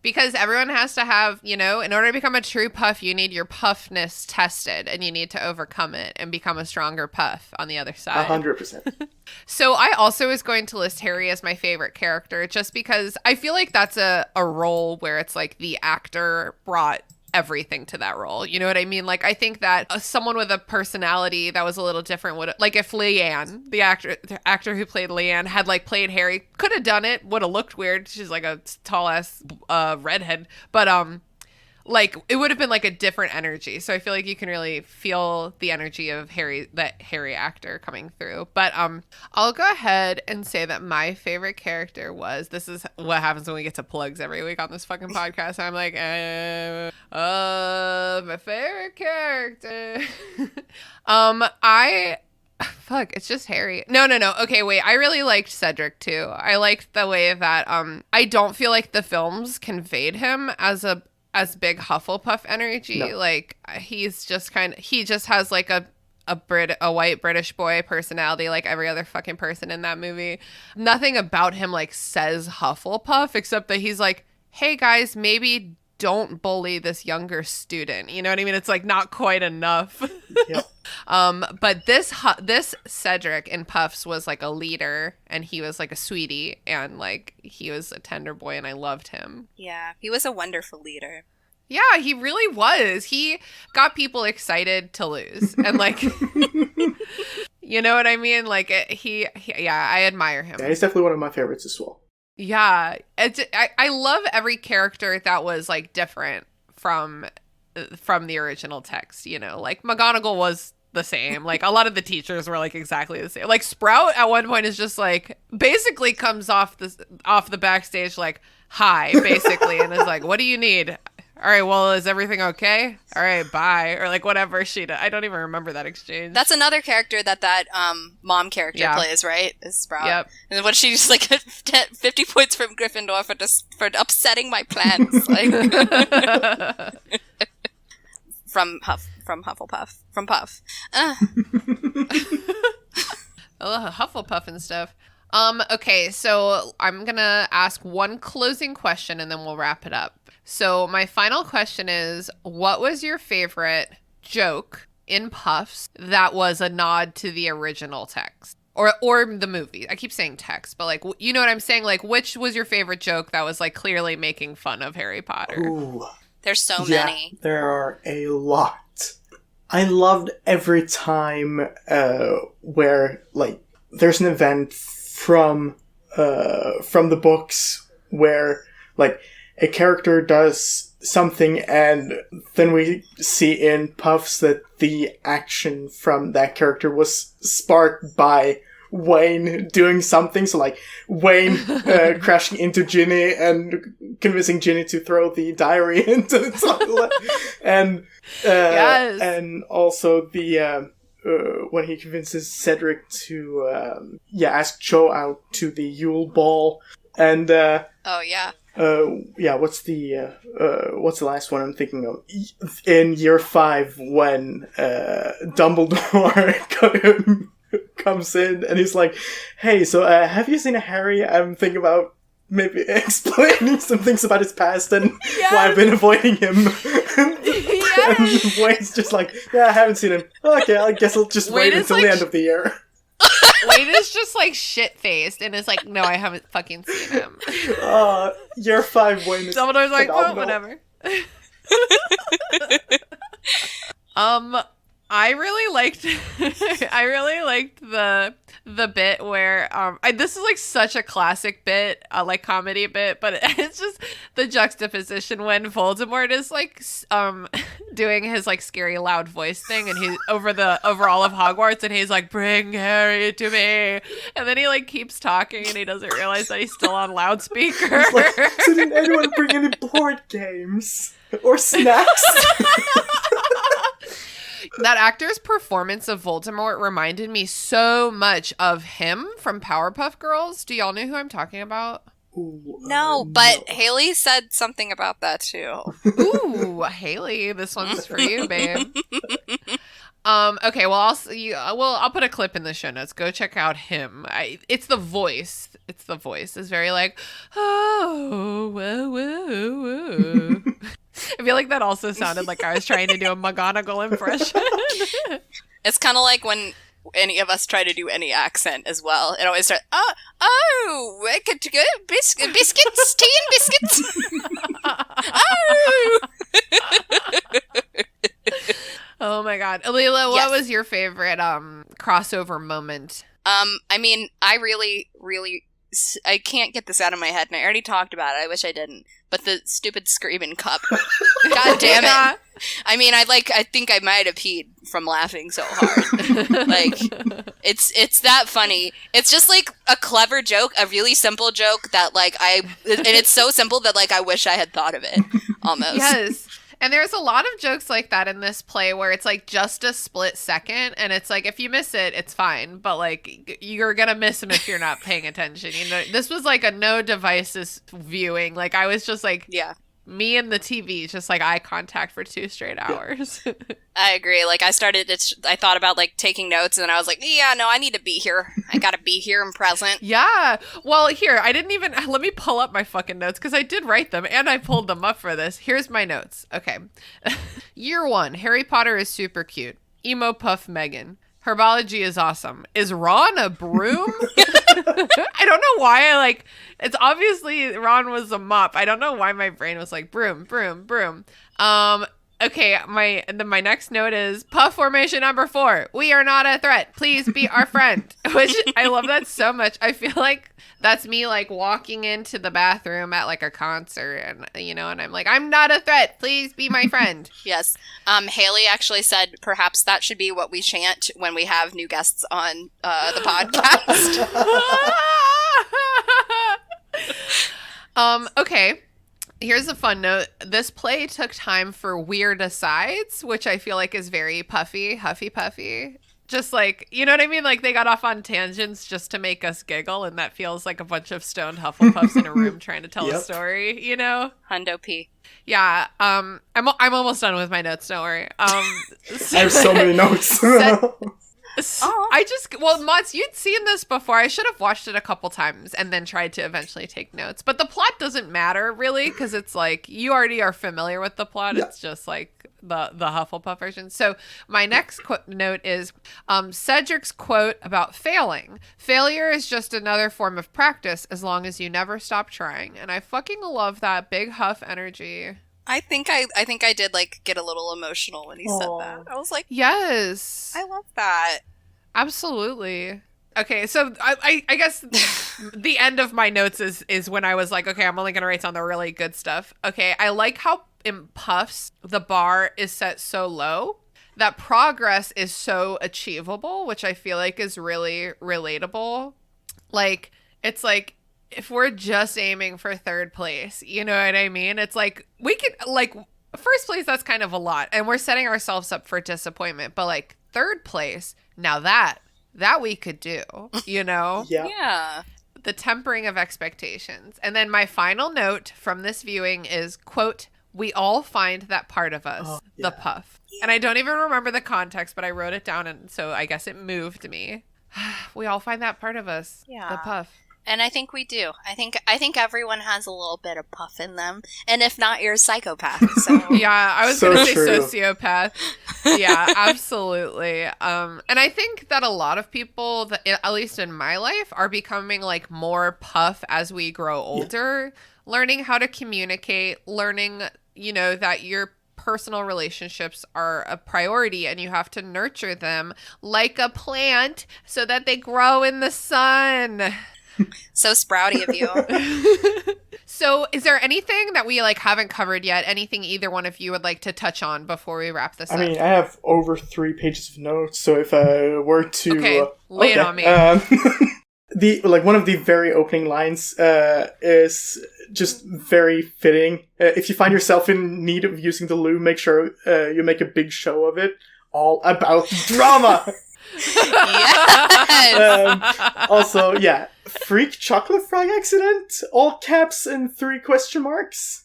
Because everyone has to have, you know, in order to become a true Puff, you need your puffness tested, and you need to overcome it and become a stronger Puff on the other side. 100%. So I also was going to list Harry as my favorite character, just because I feel like that's a role where it's like the actor brought everything to that role. You know what I mean? Like, I think that someone with a personality that was a little different would, like, if Leanne, the actor who played Leanne, had, like, played Harry, could have done it, would have looked weird. She's like a tall ass redhead, but like, it would have been like a different energy. So I feel like you can really feel the energy of that Harry actor coming through. But I'll go ahead and say that my favorite character was, this is what happens when we get to plugs every week on this fucking podcast. I'm like, my favorite character. It's just Harry. No. Okay, wait. I really liked Cedric too. I liked the way that I don't feel like the films conveyed him as big Hufflepuff energy. No. Like, he's just he just has like a white British boy personality like every other fucking person in that movie. Nothing about him like says Hufflepuff, except that he's like, hey guys, maybe don't bully this younger student. You know what I mean? It's like not quite enough. Yep. But this Cedric in Puffs was like a leader, and he was like a sweetie, and like he was a tender boy, and I loved him. Yeah, he was a wonderful leader. Yeah, he really was. He got people excited to lose, and like, you know what I mean? Like yeah, I admire him. Yeah, he's definitely one of my favorites as well. Yeah, I love every character that was like different from the original text. You know, like McGonagall was the same. Like a lot of the teachers were like exactly the same. Like Sprout at one point is just like basically comes off the backstage like hi basically, and is like, what do you need? All right, well, is everything okay? All right, bye. Or like whatever she does. I don't even remember that exchange. That's another character that mom character plays, right? Is Sprout. Yep. And when she's like 50 points from Gryffindor for upsetting my plans. Like from Hufflepuff. From Puff. I love Hufflepuff and stuff. Okay, so I'm gonna ask one closing question and then we'll wrap it up. So my final question is, what was your favorite joke in Puffs that was a nod to the original text? Or the movie. I keep saying text, but like, you know what I'm saying? Like, which was your favorite joke that was like clearly making fun of Harry Potter? Ooh. There's so many. There are a lot. I loved every time where like there's an event from the books where like a character does something and then we see in Puffs that the action from that character was sparked by Wayne doing something. So like Wayne crashing into Ginny and convincing Ginny to throw the diary into the toilet. And yes. And also the when he convinces Cedric to ask Cho out to the Yule Ball. And oh yeah. What's the last one I'm thinking of? In year 5 when Dumbledore comes in and he's like, hey, so have you seen Harry? I'm thinking about maybe explaining some things about his past and why I've been avoiding him. And Wayne's just like, yeah, I haven't seen him. Okay, I guess I'll just wait until the end of the year. Wayne is just like shit-faced and is like, no, I haven't fucking seen him. Year 5 Wayne is Dumbledore's like, phenomenal. oh, whatever. I really liked the bit where this is like such a classic bit, like comedy bit, but it's just the juxtaposition when Voldemort is like doing his like scary loud voice thing and he's over all of Hogwarts and he's like, bring Harry to me, and then he like keeps talking and he doesn't realize that he's still on loudspeaker. Like, so did anyone bring any board games or snacks? That actor's performance of Voldemort reminded me so much of him from Powerpuff Girls. Do y'all know who I'm talking about? Ooh, no, but no. Haley said something about that too. Ooh, Haley, this one's for you, babe. Okay, well, I'll put a clip in the show notes. Go check out him. It's the voice. It's very like, oh, whoa, whoa, whoa. I feel like that also sounded like I was trying to do a McGonagall impression. It's kind of like when any of us try to do any accent as well. It always starts, oh, I could go biscuits, tea and biscuits. Oh. Oh my God. Leela, what was your favorite crossover moment? I mean, I really, I can't get this out of my head, and I already talked about it. I wish I didn't. But the stupid screaming cup. God damn it. I mean, I think I might have peed from laughing so hard. Like, it's that funny. It's just like a clever joke, a really simple joke that like and it's so simple that like I wish I had thought of it, almost. Yes. And there's a lot of jokes like that in this play where it's like just a split second and it's like if you miss it, it's fine. But like you're going to miss them if you're not paying attention. You know, this was like a no devices viewing. Like I was just like, me and the TV, just like eye contact for 2 straight hours. I agree. Like I thought about like taking notes and then I was like, yeah, no, I need to be here. I got to be here and present. Yeah. Well, here, let me pull up my fucking notes because I did write them and I pulled them up for this. Here's my notes. Okay. Year 1, Harry Potter is super cute. Emo Puff Megan. Herbology is awesome. Is Ron a broom? I don't know why it's obviously Ron was a mop. I don't know why my brain was like broom, broom, broom. Okay, my next note is Puff formation number 4. We are not a threat. Please be our friend. Which I love that so much. I feel like that's me like walking into the bathroom at like a concert and and I'm like, I'm not a threat. Please be my friend. Yes. Haley actually said perhaps that should be what we chant when we have new guests on the podcast. Okay. Here's a fun note. This play took time for weird asides, which I feel like is very huffy puffy. Just like, you know what I mean? Like they got off on tangents just to make us giggle, and that feels like a bunch of stoned Hufflepuffs in a room trying to tell a story, Hundo P. Yeah. I'm almost done with my notes, don't worry. I have so many notes. Mods, you'd seen this before. I should have watched it a couple times and then tried to eventually take notes. But the plot doesn't matter, really, because it's like you already are familiar with the plot. Yeah. It's just like the Hufflepuff version. So my next note is Cedric's quote about failing. Failure is just another form of practice as long as you never stop trying. And I fucking love that big Huff energy. I think I did like get a little emotional when he said that. I was like, yes, I love that. Absolutely. Okay, so I guess the end of my notes is when I was like, okay, I'm only gonna write down the really good stuff. Okay, I like how in Puffs the bar is set so low that progress is so achievable, which I feel like is really relatable. Like it's like, if we're just aiming for 3rd place, you know what I mean? It's like, we could, like, 1st place, that's kind of a lot. And we're setting ourselves up for disappointment. But, like, 3rd place, now that we could do, Yeah. The tempering of expectations. And then my final note from this viewing is, quote, we all find that part of us, the Puff. Yeah. And I don't even remember the context, but I wrote it down, and so I guess it moved me. We all find that part of us, the Puff. And I think we do. I think everyone has a little bit of Puff in them. And if not, you're a psychopath. So yeah, I was going to say sociopath. Yeah, absolutely. And I think that a lot of people, at least in my life, are becoming like more Puff as we grow older, learning how to communicate, learning, that your personal relationships are a priority and you have to nurture them like a plant so that they grow in the sun. So sprouty of you. So is there anything that we haven't covered yet? Anything either one of you would like to touch on before we wrap this up? I mean, I have over 3 pages of notes, so if I were to... lay it on me. One of the very opening lines is just very fitting. If you find yourself in need of using the loo, make sure you make a big show of it. All about drama! Yes! Also, freak chocolate frog accident, all caps and 3 question marks.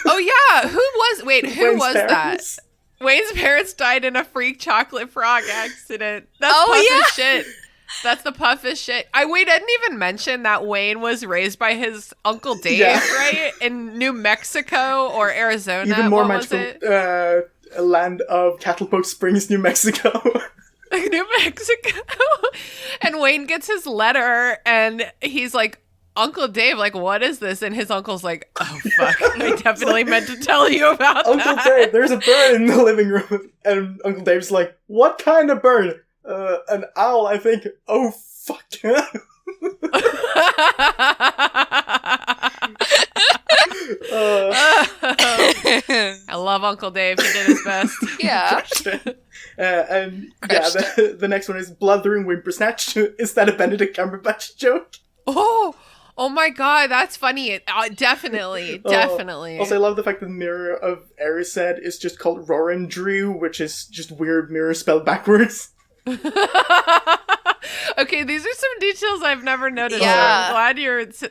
Oh yeah, who was Wayne's was parents? that? Wayne's parents died in a freak chocolate frog accident. That's shit. That's the Puffest shit. We didn't even mention that Wayne was raised by his Uncle Dave, right? In New Mexico or Arizona. Even more magical land of Cattlepoke Springs, New Mexico. New Mexico. And Wayne gets his letter and he's like, Uncle Dave, what is this? And his uncle's like, oh, fuck. I definitely meant to tell you about Uncle that. Dave, there's a bird in the living room. And Uncle Dave's like, what kind of bird? An owl, I think. Oh, fuck. I love Uncle Dave. He did his best. Yeah. The next one is Blithering Whimpersnatch. Is that a Benedict Cumberbatch joke? Oh my god, that's funny. Definitely. Also, I love the fact that the Mirror of Erised is just called Rorendrew, which is just weird mirror spelled backwards. Okay, these are some details I've never noticed. Yeah. So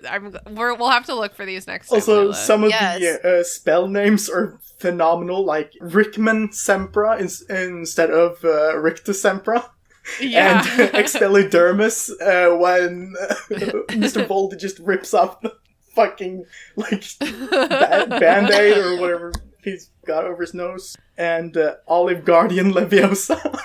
I'm glad we'll have to look for these next time. Also, some of the spell names are phenomenal, like Rickman Sempra instead of Rictus Sempra. Yeah. And Expellidermis when Mr. Voldy just rips off the fucking, Band-Aid or whatever he's got over his nose. And Olive Guardian Leviosa.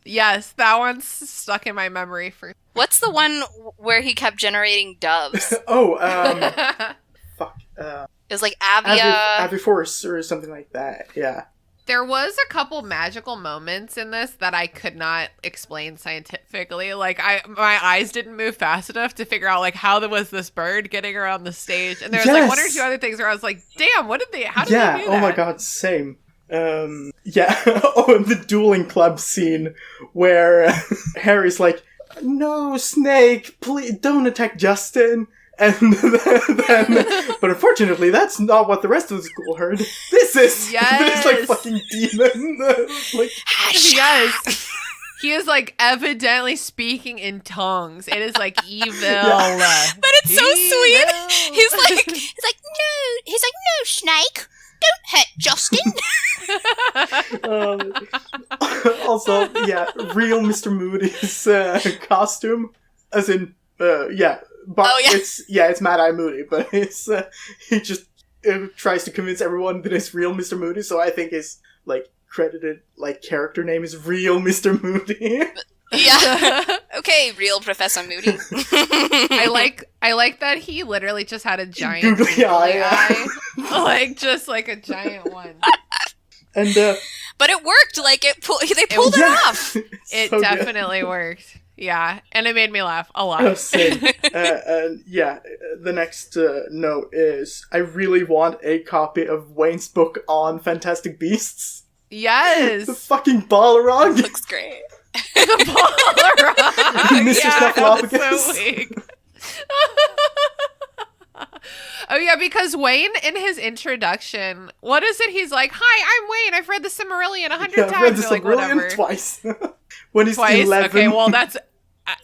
Yes, that one's stuck in my memory for... What's the one where he kept generating doves? Fuck. It was like Avia... Aviforce or something like that, yeah. There was a couple magical moments in this that I could not explain scientifically. Like, my eyes didn't move fast enough to figure out, like, how was this bird getting around the stage. And there was, like, one or two other things where I was like, damn, how did they do that? Yeah, oh my god, same. Yeah. Oh, and the dueling club scene where Harry's like, no, Snake, please don't attack Justin. And then, but unfortunately, that's not what the rest of the school heard. This is this like fucking demon. Like, yes, he is like evidently speaking in tongues. It is like evil, but it's so sweet. He's like, no, Snake, don't hurt Justin. Also, yeah, real Mr. Moody's costume, as in, yeah. But it's Mad Eye Moody, but it's he just tries to convince everyone that it's real Mr. Moody, so I think his like credited like character name is real Mr. Moody. Yeah. Okay, real Professor Moody. I like that he literally just had a giant googly eye. Like just like a giant one. And but it worked. Like they pulled it off. It so definitely worked. Yeah, and it made me laugh a lot. Oh, same. And yeah, the next note is I really want a copy of Wayne's book on Fantastic Beasts. Yes, The fucking Balrog looks great. The Balrog, Mr. Snuffleupagus. So weak. Oh yeah, because Wayne in his introduction, what is it? He's like, "Hi, I'm Wayne. I've read the Silmarillion 100 times." I've read the Silmarillion like, twice. When he's twice? 11. Okay, well that's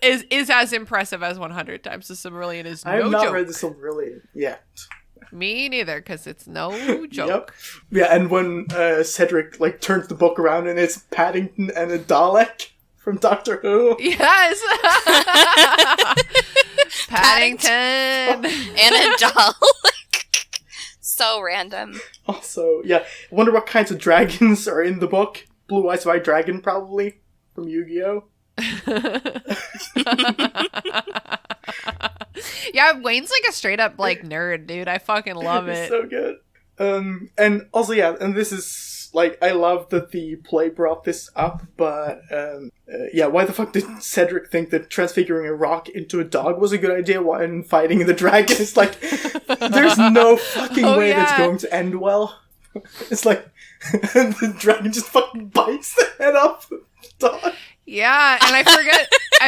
is as impressive as 100 times. The Silmarillion is no joke. I have not read the Silmarillion yet. Me neither, because it's no joke. Yep. Yeah, and when Cedric like turns the book around and it's Paddington and a Dalek from Doctor Who. Yes. Paddington and a Dalek. So random. Also, yeah, I wonder what kinds of dragons are in the book. Blue Eyes White Dragon, probably from Yu-Gi-Oh. Yeah, Wayne's like a straight up like nerd, dude. I fucking love it. So good. And also, yeah, and this is like, I love that the play brought this up, but yeah, why the fuck did Cedric think that transfiguring a rock into a dog was a good idea when fighting the dragon? It's like, there's no fucking way that's going to end well. It's like, the dragon just fucking bites the head off the dog. Yeah, and I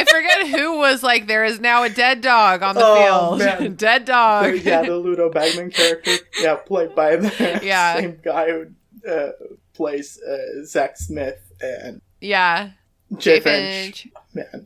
forget who was like, there is now a dead dog on the field. Man. Dead dog. The Ludo Bagman character. Yeah, played by the same guy who plays Zach Smith and Jay Finch. Man.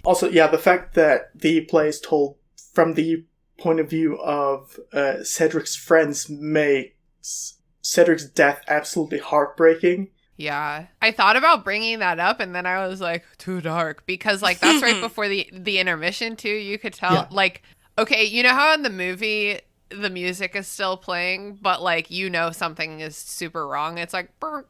Also, yeah, the fact that the play is told from the point of view of Cedric's friends makes Cedric's death absolutely heartbreaking. Yeah. I thought about bringing that up, and then I was like, too dark. Because, like, that's right before the intermission, too. You could tell, like, okay, you know how in the movie the music is still playing, but, like, you know something is super wrong? It's like, trauma.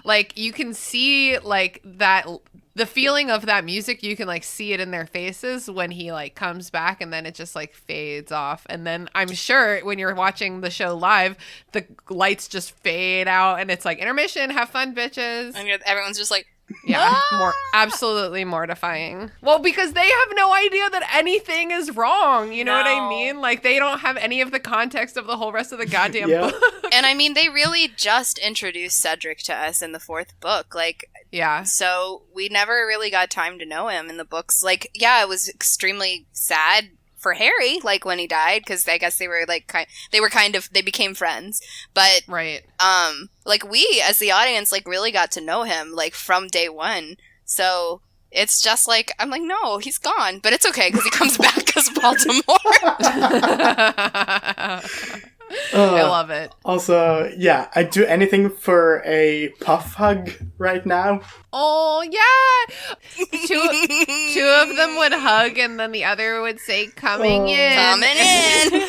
Like, you can see, like, that... The feeling of that music, you can, like, see it in their faces when he, like, comes back, and then it just, like, fades off. And then I'm sure when you're watching the show live, the lights just fade out, and it's like, intermission, have fun, bitches. And everyone's just like, yeah, absolutely mortifying. Well, because they have no idea that anything is wrong. You know what I mean? Like, they don't have any of the context of the whole rest of the goddamn book. And I mean, they really just introduced Cedric to us in the 4th book. Like, yeah. So we never really got time to know him in the books. Like, yeah, it was extremely sad for Harry, like, when he died, because I guess they were like they became friends, but like, we as the audience, like, really got to know him, like, from day one. So it's just like, I'm like, no, he's gone, but it's okay because he comes back as Baltimore. I love it. Also, yeah, I'd do anything for a puff hug right now. Oh, yeah. Two of them would hug, and then the other would say, coming in. Coming in.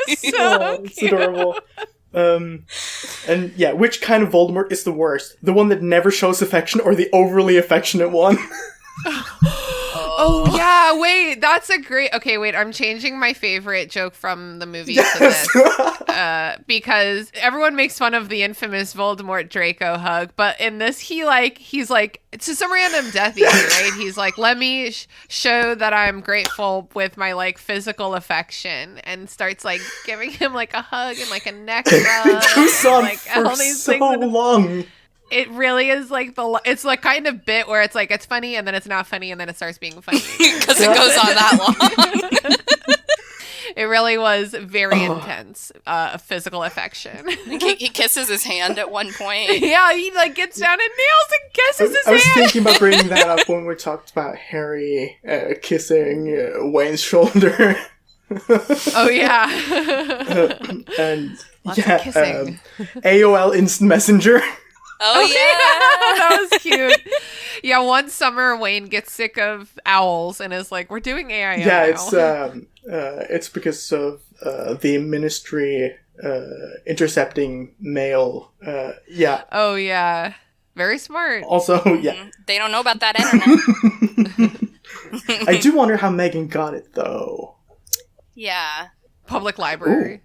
It's adorable. And yeah, which kind of Voldemort is the worst? The one that never shows affection or the overly affectionate one? Oh, yeah, wait, that's a great... Okay, wait, I'm changing my favorite joke from the movie to this. Because everyone makes fun of the infamous Voldemort Draco hug, but in this, he's like, to some random Death Eater, right? He's like, let me show that I'm grateful with my, like, physical affection, and starts, like, giving him, like, a hug and, like, a neck rub. It goes on like, for so long. It really is like it's like kind of bit where it's like it's funny and then it's not funny and then it starts being funny because it goes on that long. It really was very intense physical affection. He kisses his hand at one point. Yeah, he like gets down and nails and kisses his hand. I was thinking about bringing that up when we talked about Harry kissing Wayne's shoulder. Oh yeah. And lots of kissing. AOL Instant Messenger. Oh, yeah. That was cute. Yeah, one summer Wayne gets sick of owls and is like, we're doing AIM Yeah, it's because of the ministry intercepting mail. Yeah. Oh, yeah. Very smart. Also, yeah. They don't know about that internet. I do wonder how Megan got it, though. Yeah. Public library.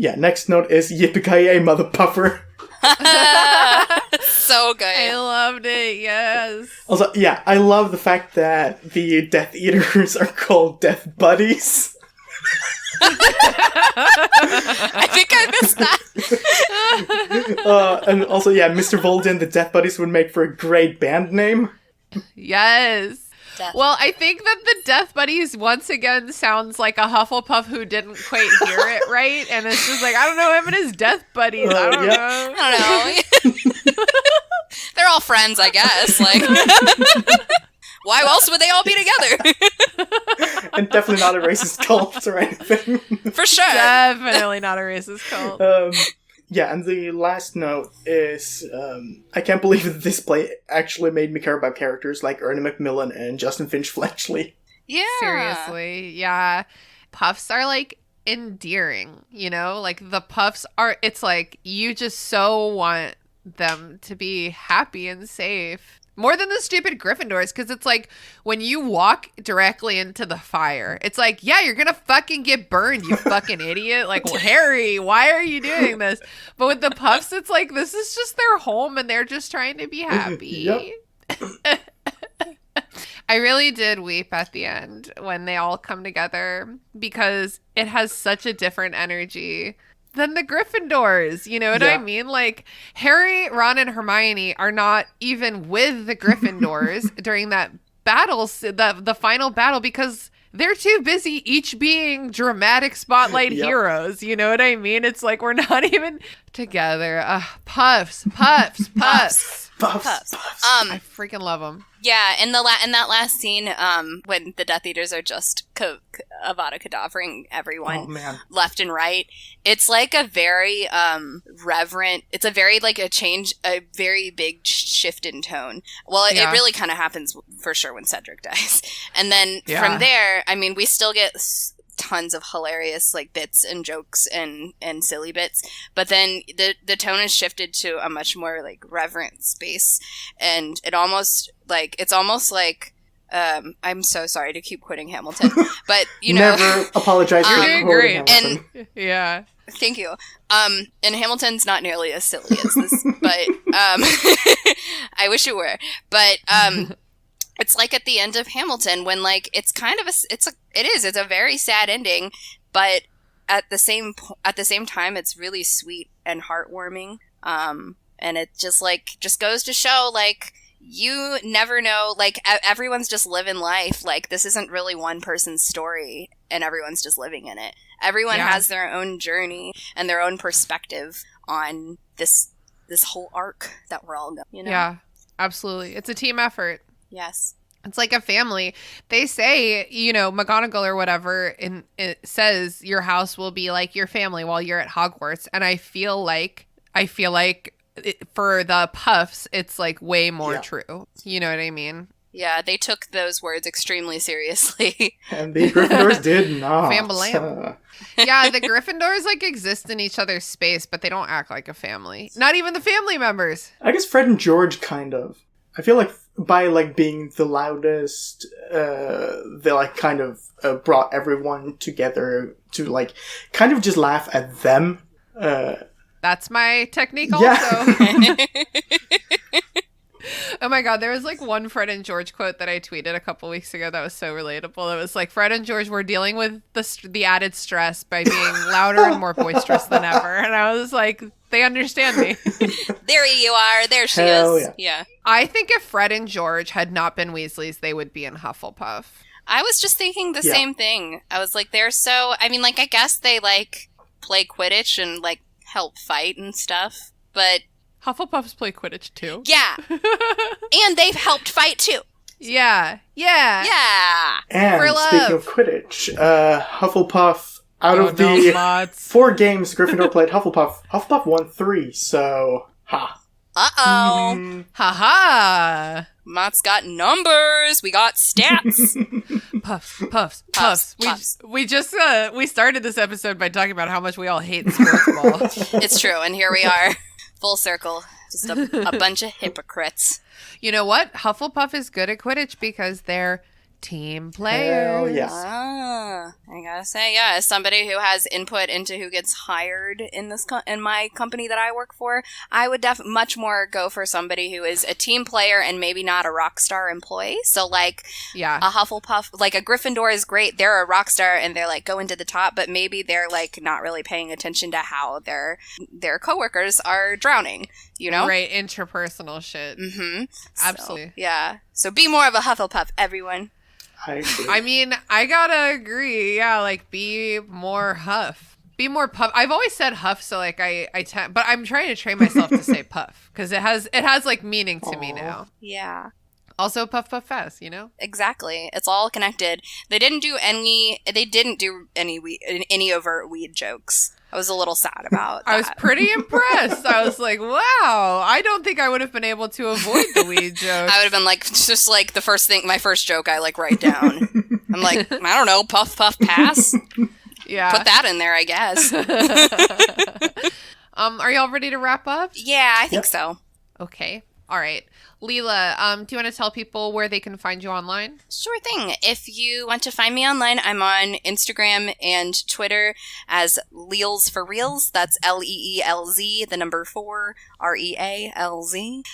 Yeah, next note is Yippee-ki-yay, mother puffer. So good. I loved it, yes. Also, yeah, I love the fact that the Death Eaters are called Death Buddies. I think I missed that. And also, yeah, Mr. Volden, the Death Buddies would make for a great band name. Yes. Death. Well, I think that the Death Buddies once again sounds like a Hufflepuff who didn't quite hear it right, and it's just like, I don't know, him and his Death Buddies. I don't know. I don't know. They're all friends, I guess. Like, why else would they all be together? And definitely not a racist cult or anything. For sure. Definitely not a racist cult. Yeah, and the last note is, I can't believe that this play actually made me care about characters like Ernie Macmillan and Justin Finch Fletchley. Yeah. Seriously, yeah. Puffs are, like, endearing, you know? Like, the Puffs are, it's like, you just so want them to be happy and safe. More than the stupid Gryffindors, because it's like, when you walk directly into the fire, it's like, yeah, you're gonna fucking get burned, you fucking idiot. Like, well, Harry, why are you doing this? But with the Puffs, it's like, this is just their home, and they're just trying to be happy. I really did weep at the end when they all come together, because it has such a different energy than the Gryffindors, you know what I mean? Like, Harry, Ron, and Hermione are not even with the Gryffindors during that battle, the final battle, because they're too busy each being dramatic spotlight heroes, you know what I mean? It's like, we're not even together. Puffs. I freaking love them. Yeah, in that last scene, when the Death Eaters are just Avada Kedavraing everyone left and right, it's like a very reverent. It's a very like a very big shift in tone. Well, it really kind of happens for sure when Cedric dies, and then from there, I mean, we still get tons of hilarious like bits and jokes and silly bits, but then the tone is shifted to a much more like reverent space, and it's almost like I'm so sorry to keep quoting Hamilton, but you know, never apologize for quoting Hamilton. And yeah, thank you. And Hamilton's not nearly as silly as this, but I wish it were, but it's like at the end of Hamilton when like it's kind of it's a very sad ending, but at the same time it's really sweet and heartwarming. And it just goes to show like you never know, like everyone's just living life. Like this isn't really one person's story and everyone's just living in it. Everyone has their own journey and their own perspective on this whole arc that we're all going, you know? Yeah, absolutely. It's a team effort. Yes. It's like a family. They say, McGonagall or whatever, it says your house will be like your family while you're at Hogwarts. And I feel like for the Puffs, it's like way more true. You know what I mean? Yeah, they took those words extremely seriously. And the Gryffindors did not. Fambalam. Yeah, the Gryffindors like exist in each other's space, but they don't act like a family. Not even the family members. I guess Fred and George kind of. I feel like by like being the loudest, they like kind of brought everyone together to like kind of just laugh at them. That's my technique also. Yeah. Oh my god, there was like one Fred and George quote that I tweeted a couple weeks ago that was so relatable. It was like, Fred and George were dealing with the added stress by being louder and more boisterous than ever. And I was like, they understand me. There you are. There she is. Yeah. I think if Fred and George had not been Weasleys, they would be in Hufflepuff. I was just thinking the same thing. I was like, they're so... I mean, like, I guess they, like, play Quidditch and, like, help fight and stuff, but... Hufflepuffs play Quidditch, too. Yeah. And they've helped fight, too. Yeah. And for love. Speaking of Quidditch, Hufflepuff, out of the 4 games Gryffindor played Hufflepuff won 3, so... Ha. Uh-oh. Ha-ha. Mott's got numbers. We got stats. Puffs. We just we started this episode by talking about how much we all hate sports ball. It's true, and here we are. Full circle. Just a bunch of hypocrites. You know what? Hufflepuff is good at Quidditch because they're team players. Hell yes. I gotta say, yeah, as somebody who has input into who gets hired in in my company that I work for, I would much more go for somebody who is a team player and maybe not a rock star employee. So, like, a Hufflepuff, like a Gryffindor is great. They're a rock star and they're like going to the top, but maybe they're like not really paying attention to how their coworkers are drowning. You know? Right, interpersonal shit. Mm-hmm. Absolutely. So, yeah. So be more of a Hufflepuff, everyone. I agree. I mean, I gotta agree. Yeah, like, be more Huff. Be more Puff. I've always said Huff, so, like, but I'm trying to train myself to say Puff, because it has, like, meaning to me now. Yeah. Also, Puff Puff Fast, you know? Exactly. It's all connected. They didn't do any overt weed jokes. I was a little sad about that. I was pretty impressed. I was like, wow, I don't think I would have been able to avoid the weed joke. I would have been like, just like my first joke I like write down. I'm like, I don't know, puff, puff, pass. Yeah. Put that in there, I guess. Are y'all ready to wrap up? Yeah, I think so. Okay. All right. Leela, do you want to tell people where they can find you online? Sure thing. If you want to find me online, I'm on Instagram and Twitter as Leels for Reels. That's LEELZ, the number 4, REALZ. Linked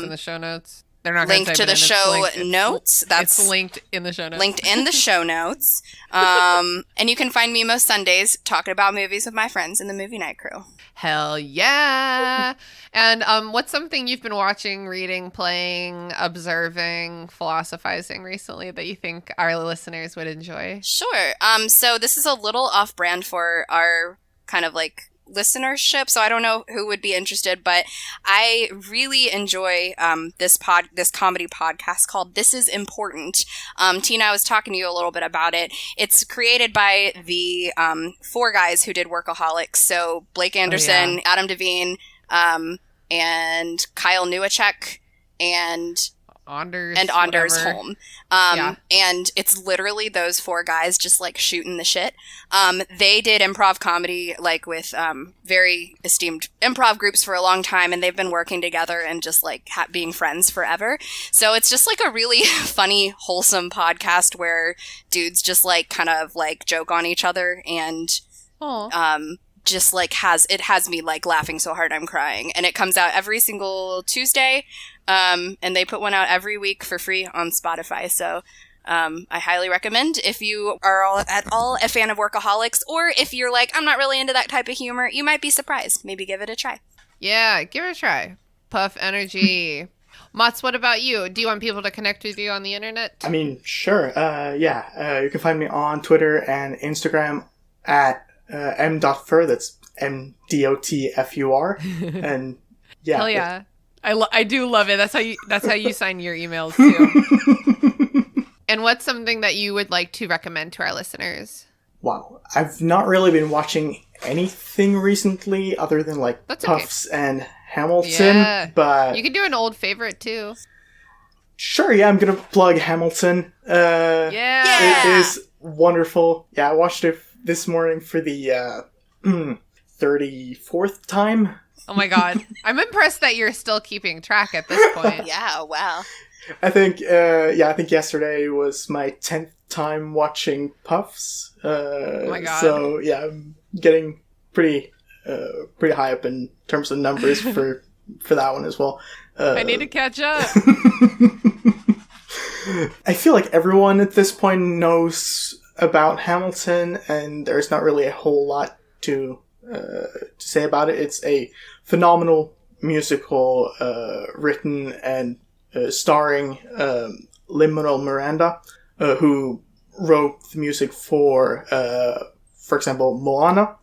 in the show notes. They're not linked to the show notes. It's linked in the show notes. Linked in the show notes. And you can find me most Sundays talking about movies with my friends in the Movie Night Crew. Hell yeah! And what's something you've been watching, reading, playing, observing, philosophizing recently that you think our listeners would enjoy? Sure. So this is a little off-brand for our kind of like listenership, so I don't know who would be interested, but I really enjoy this comedy podcast called This Is Important. Tina, I was talking to you a little bit about it. It's created by the 4 guys who did Workaholics, so Blake Anderson, Adam Devine, and Kyle Newacek, and Anders Holm. And it's literally those 4 guys just like shooting the shit. They did improv comedy like with very esteemed improv groups for a long time, and they've been working together and just like being friends forever. So it's just like a really funny, wholesome podcast where dudes just like kind of like joke on each other and just like has me like laughing so hard I'm crying. And it comes out every single Tuesday. And they put one out every week for free on Spotify. So I highly recommend if you are at all a fan of Workaholics, or if you're like, I'm not really into that type of humor, you might be surprised. Maybe give it a try. Yeah, give it a try. Puff energy. Mats, what about you? Do you want people to connect with you on the internet? I mean, sure. You can find me on Twitter and Instagram at m.fur. That's MDOTFUR. And yeah. Hell yeah. I do love it. That's how you sign your emails too. what's something that you would like to recommend to our listeners? Wow. I've not really been watching anything recently other than like That's Puffs and Hamilton, but you can do an old favorite too. Sure, yeah, I'm gonna plug Hamilton. It is wonderful. Yeah, I watched it this morning for the 34th time. Oh my god. I'm impressed that you're still keeping track at this point. Yeah, wow. I think yesterday was my 10th time watching Puffs. Oh my god. So, yeah, I'm getting pretty high up in terms of numbers for that one as well. I need to catch up. I feel like everyone at this point knows about Hamilton, and there's not really a whole lot to say about it. It's a phenomenal musical written and starring Lin-Manuel Miranda, who wrote the music for example, Moana,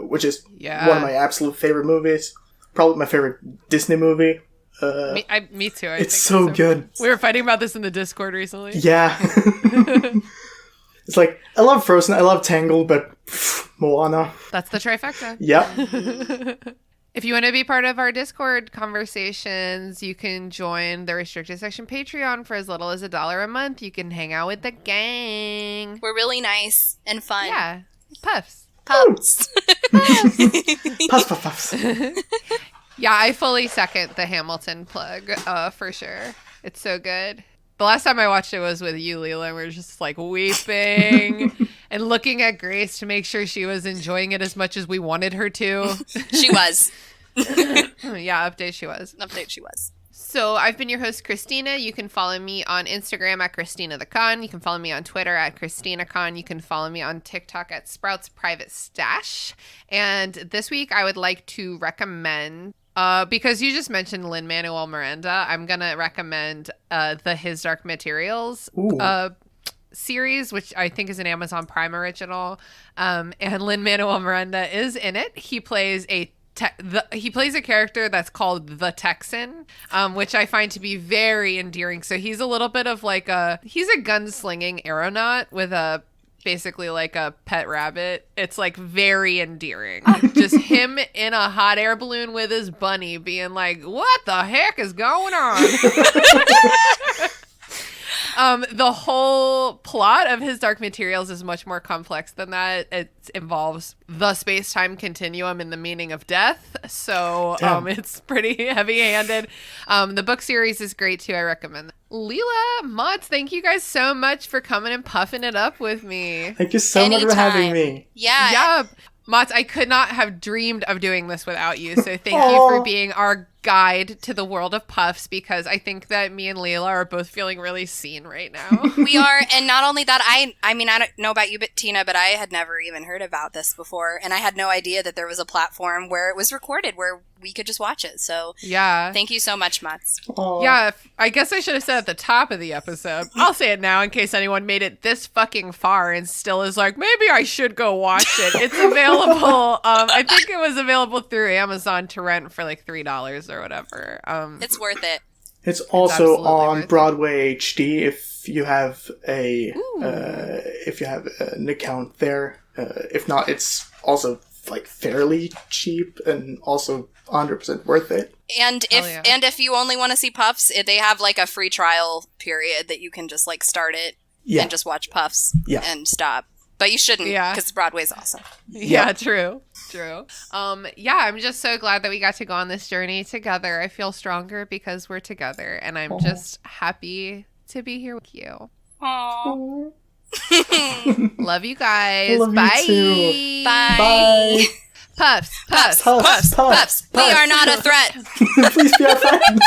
which is one of my absolute favorite movies. Probably my favorite Disney movie. Me too. It's so good. We were fighting about this in the Discord recently. Yeah. It's like, I love Frozen, I love Tangled, but Moana. That's the trifecta. Yep. If you want to be part of our Discord conversations, you can join the Restricted Section Patreon for as little as $1 a month. You can hang out with the gang. We're really nice and fun. Yeah. Puffs. Puffs. Puffs. Yeah, I fully second the Hamilton plug, for sure. It's so good. The last time I watched it was with you, Leela, and we were just like weeping and looking at Grace to make sure she was enjoying it as much as we wanted her to. She was. Yeah, update she was. Update she was. So I've been your host, Christina. You can follow me on Instagram at Christina the Con. You can follow me on Twitter at Christina Con. You can follow me on TikTok at Sprouts Private Stash. And this week I would like to recommend, because you just mentioned Lin-Manuel Miranda, I'm going to recommend the His Dark Materials series, which I think is an Amazon Prime original. And Lin-Manuel Miranda is in it. He plays a character that's called the Texan, which I find to be very endearing. So he's a little bit of like he's a gunslinging aeronaut with basically like a pet rabbit. It's like very endearing. Just him in a hot air balloon with his bunny being like, what the heck is going on? The whole plot of His Dark Materials is much more complex than that. It involves the space-time continuum and the meaning of death. So it's pretty heavy-handed. The book series is great too. I recommend that. Leela, Mods, thank you guys so much for coming and puffing it up with me. Thank you so much for having me. Yeah. Yeah. Mods, I could not have dreamed of doing this without you. So thank you for being our guide to the world of Puffs, because I think that me and Leila are both feeling really seen right now. We are, and not only that, I mean, I don't know about you, but Tina, but I had never even heard about this before, and I had no idea that there was a platform where it was recorded, where we could just watch it. So yeah, thank you so much, Mutz. Yeah, I guess I should have said at the top of the episode. I'll say it now in case anyone made it this fucking far and still is like, maybe I should go watch it. It's available. I think it was available through Amazon to rent for like $3 or whatever. It's worth it. It's also on Broadway HD if you have an account there. If not, it's also like fairly cheap and also 100% worth it. And if you only want to see Puffs, they have like a free trial period that you can just like start it and just watch Puffs and stop. But you shouldn't, because Broadway's awesome. Yeah, true. I'm just so glad that we got to go on this journey together. I feel stronger because we're together, and I'm just happy to be here with you. Aww. Love you guys. Love Bye. You too. Bye. Puffs. We are not a threat. Please be our friend.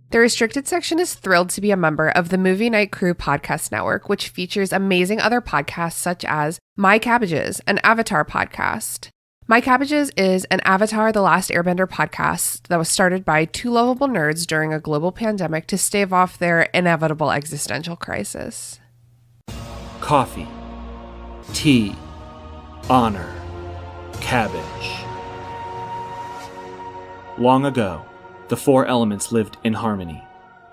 The Restricted Section is thrilled to be a member of the Movie Night Crew podcast network, which features amazing other podcasts such as My Cabbages, an Avatar podcast. My Cabbages is an Avatar The Last Airbender podcast that was started by two lovable nerds during a global pandemic to stave off their inevitable existential crisis. Coffee, tea, honor, cabbage. Long ago, the four elements lived in harmony.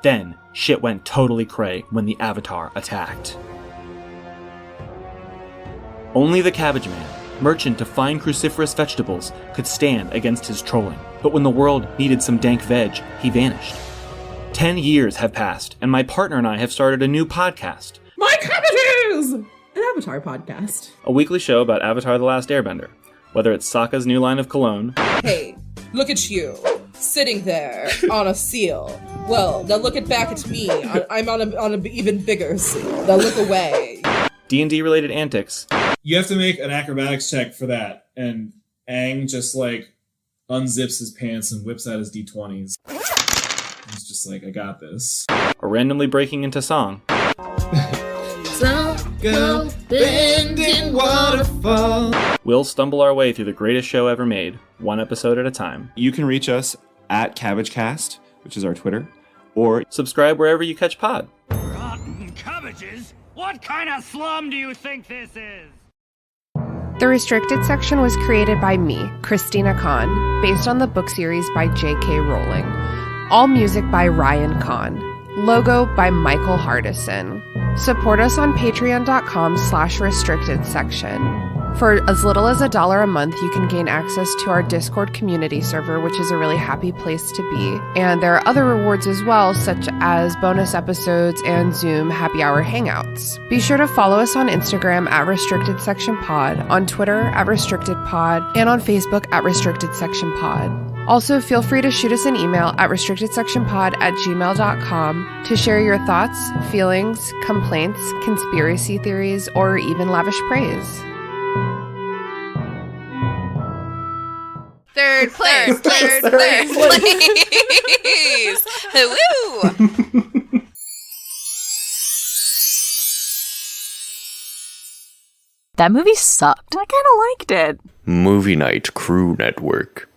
Then, shit went totally cray when the Avatar attacked. Only the Cabbage Man, merchant of fine cruciferous vegetables, could stand against his trolling. But when the world needed some dank veg, he vanished. 10 years have passed, and my partner and I have started a new podcast. My Cabbages! An Avatar podcast. A weekly show about Avatar The Last Airbender. Whether it's Sokka's new line of cologne. Hey, look at you, sitting there on a seal. Well, now look back at me. I'm on an even bigger seal. Now look away. D&D related antics. You have to make an acrobatics check for that, and Aang just unzips his pants and whips out his D20s. He's just I got this. Or randomly breaking into song. Go bending waterfall. We'll stumble our way through the greatest show ever made, one episode at a time. You can reach us at CabbageCast, which is our Twitter, or subscribe wherever you catch pod. Rotten cabbages? What kind of slum do you think this is? The Restricted section was created by me, Christina Kahn, based on the book series by J.K. Rowling. All music by Ryan Kahn. Logo by Michael Hardison. Support us on patreon.com/restricted section. For as little as $1 a month, you can gain access to our Discord community server, which is a really happy place to be. And there are other rewards as well, such as bonus episodes and Zoom happy hour hangouts. Be sure to follow us on Instagram at Restricted Section Pod, on Twitter at Restricted Pod, and on Facebook at Restricted Section Pod. Also, feel free to shoot us an email at restrictedsectionpod@gmail.com to share your thoughts, feelings, complaints, conspiracy theories, or even lavish praise. Third place. Woo! That movie sucked. I kind of liked it. Movie Night Crew Network.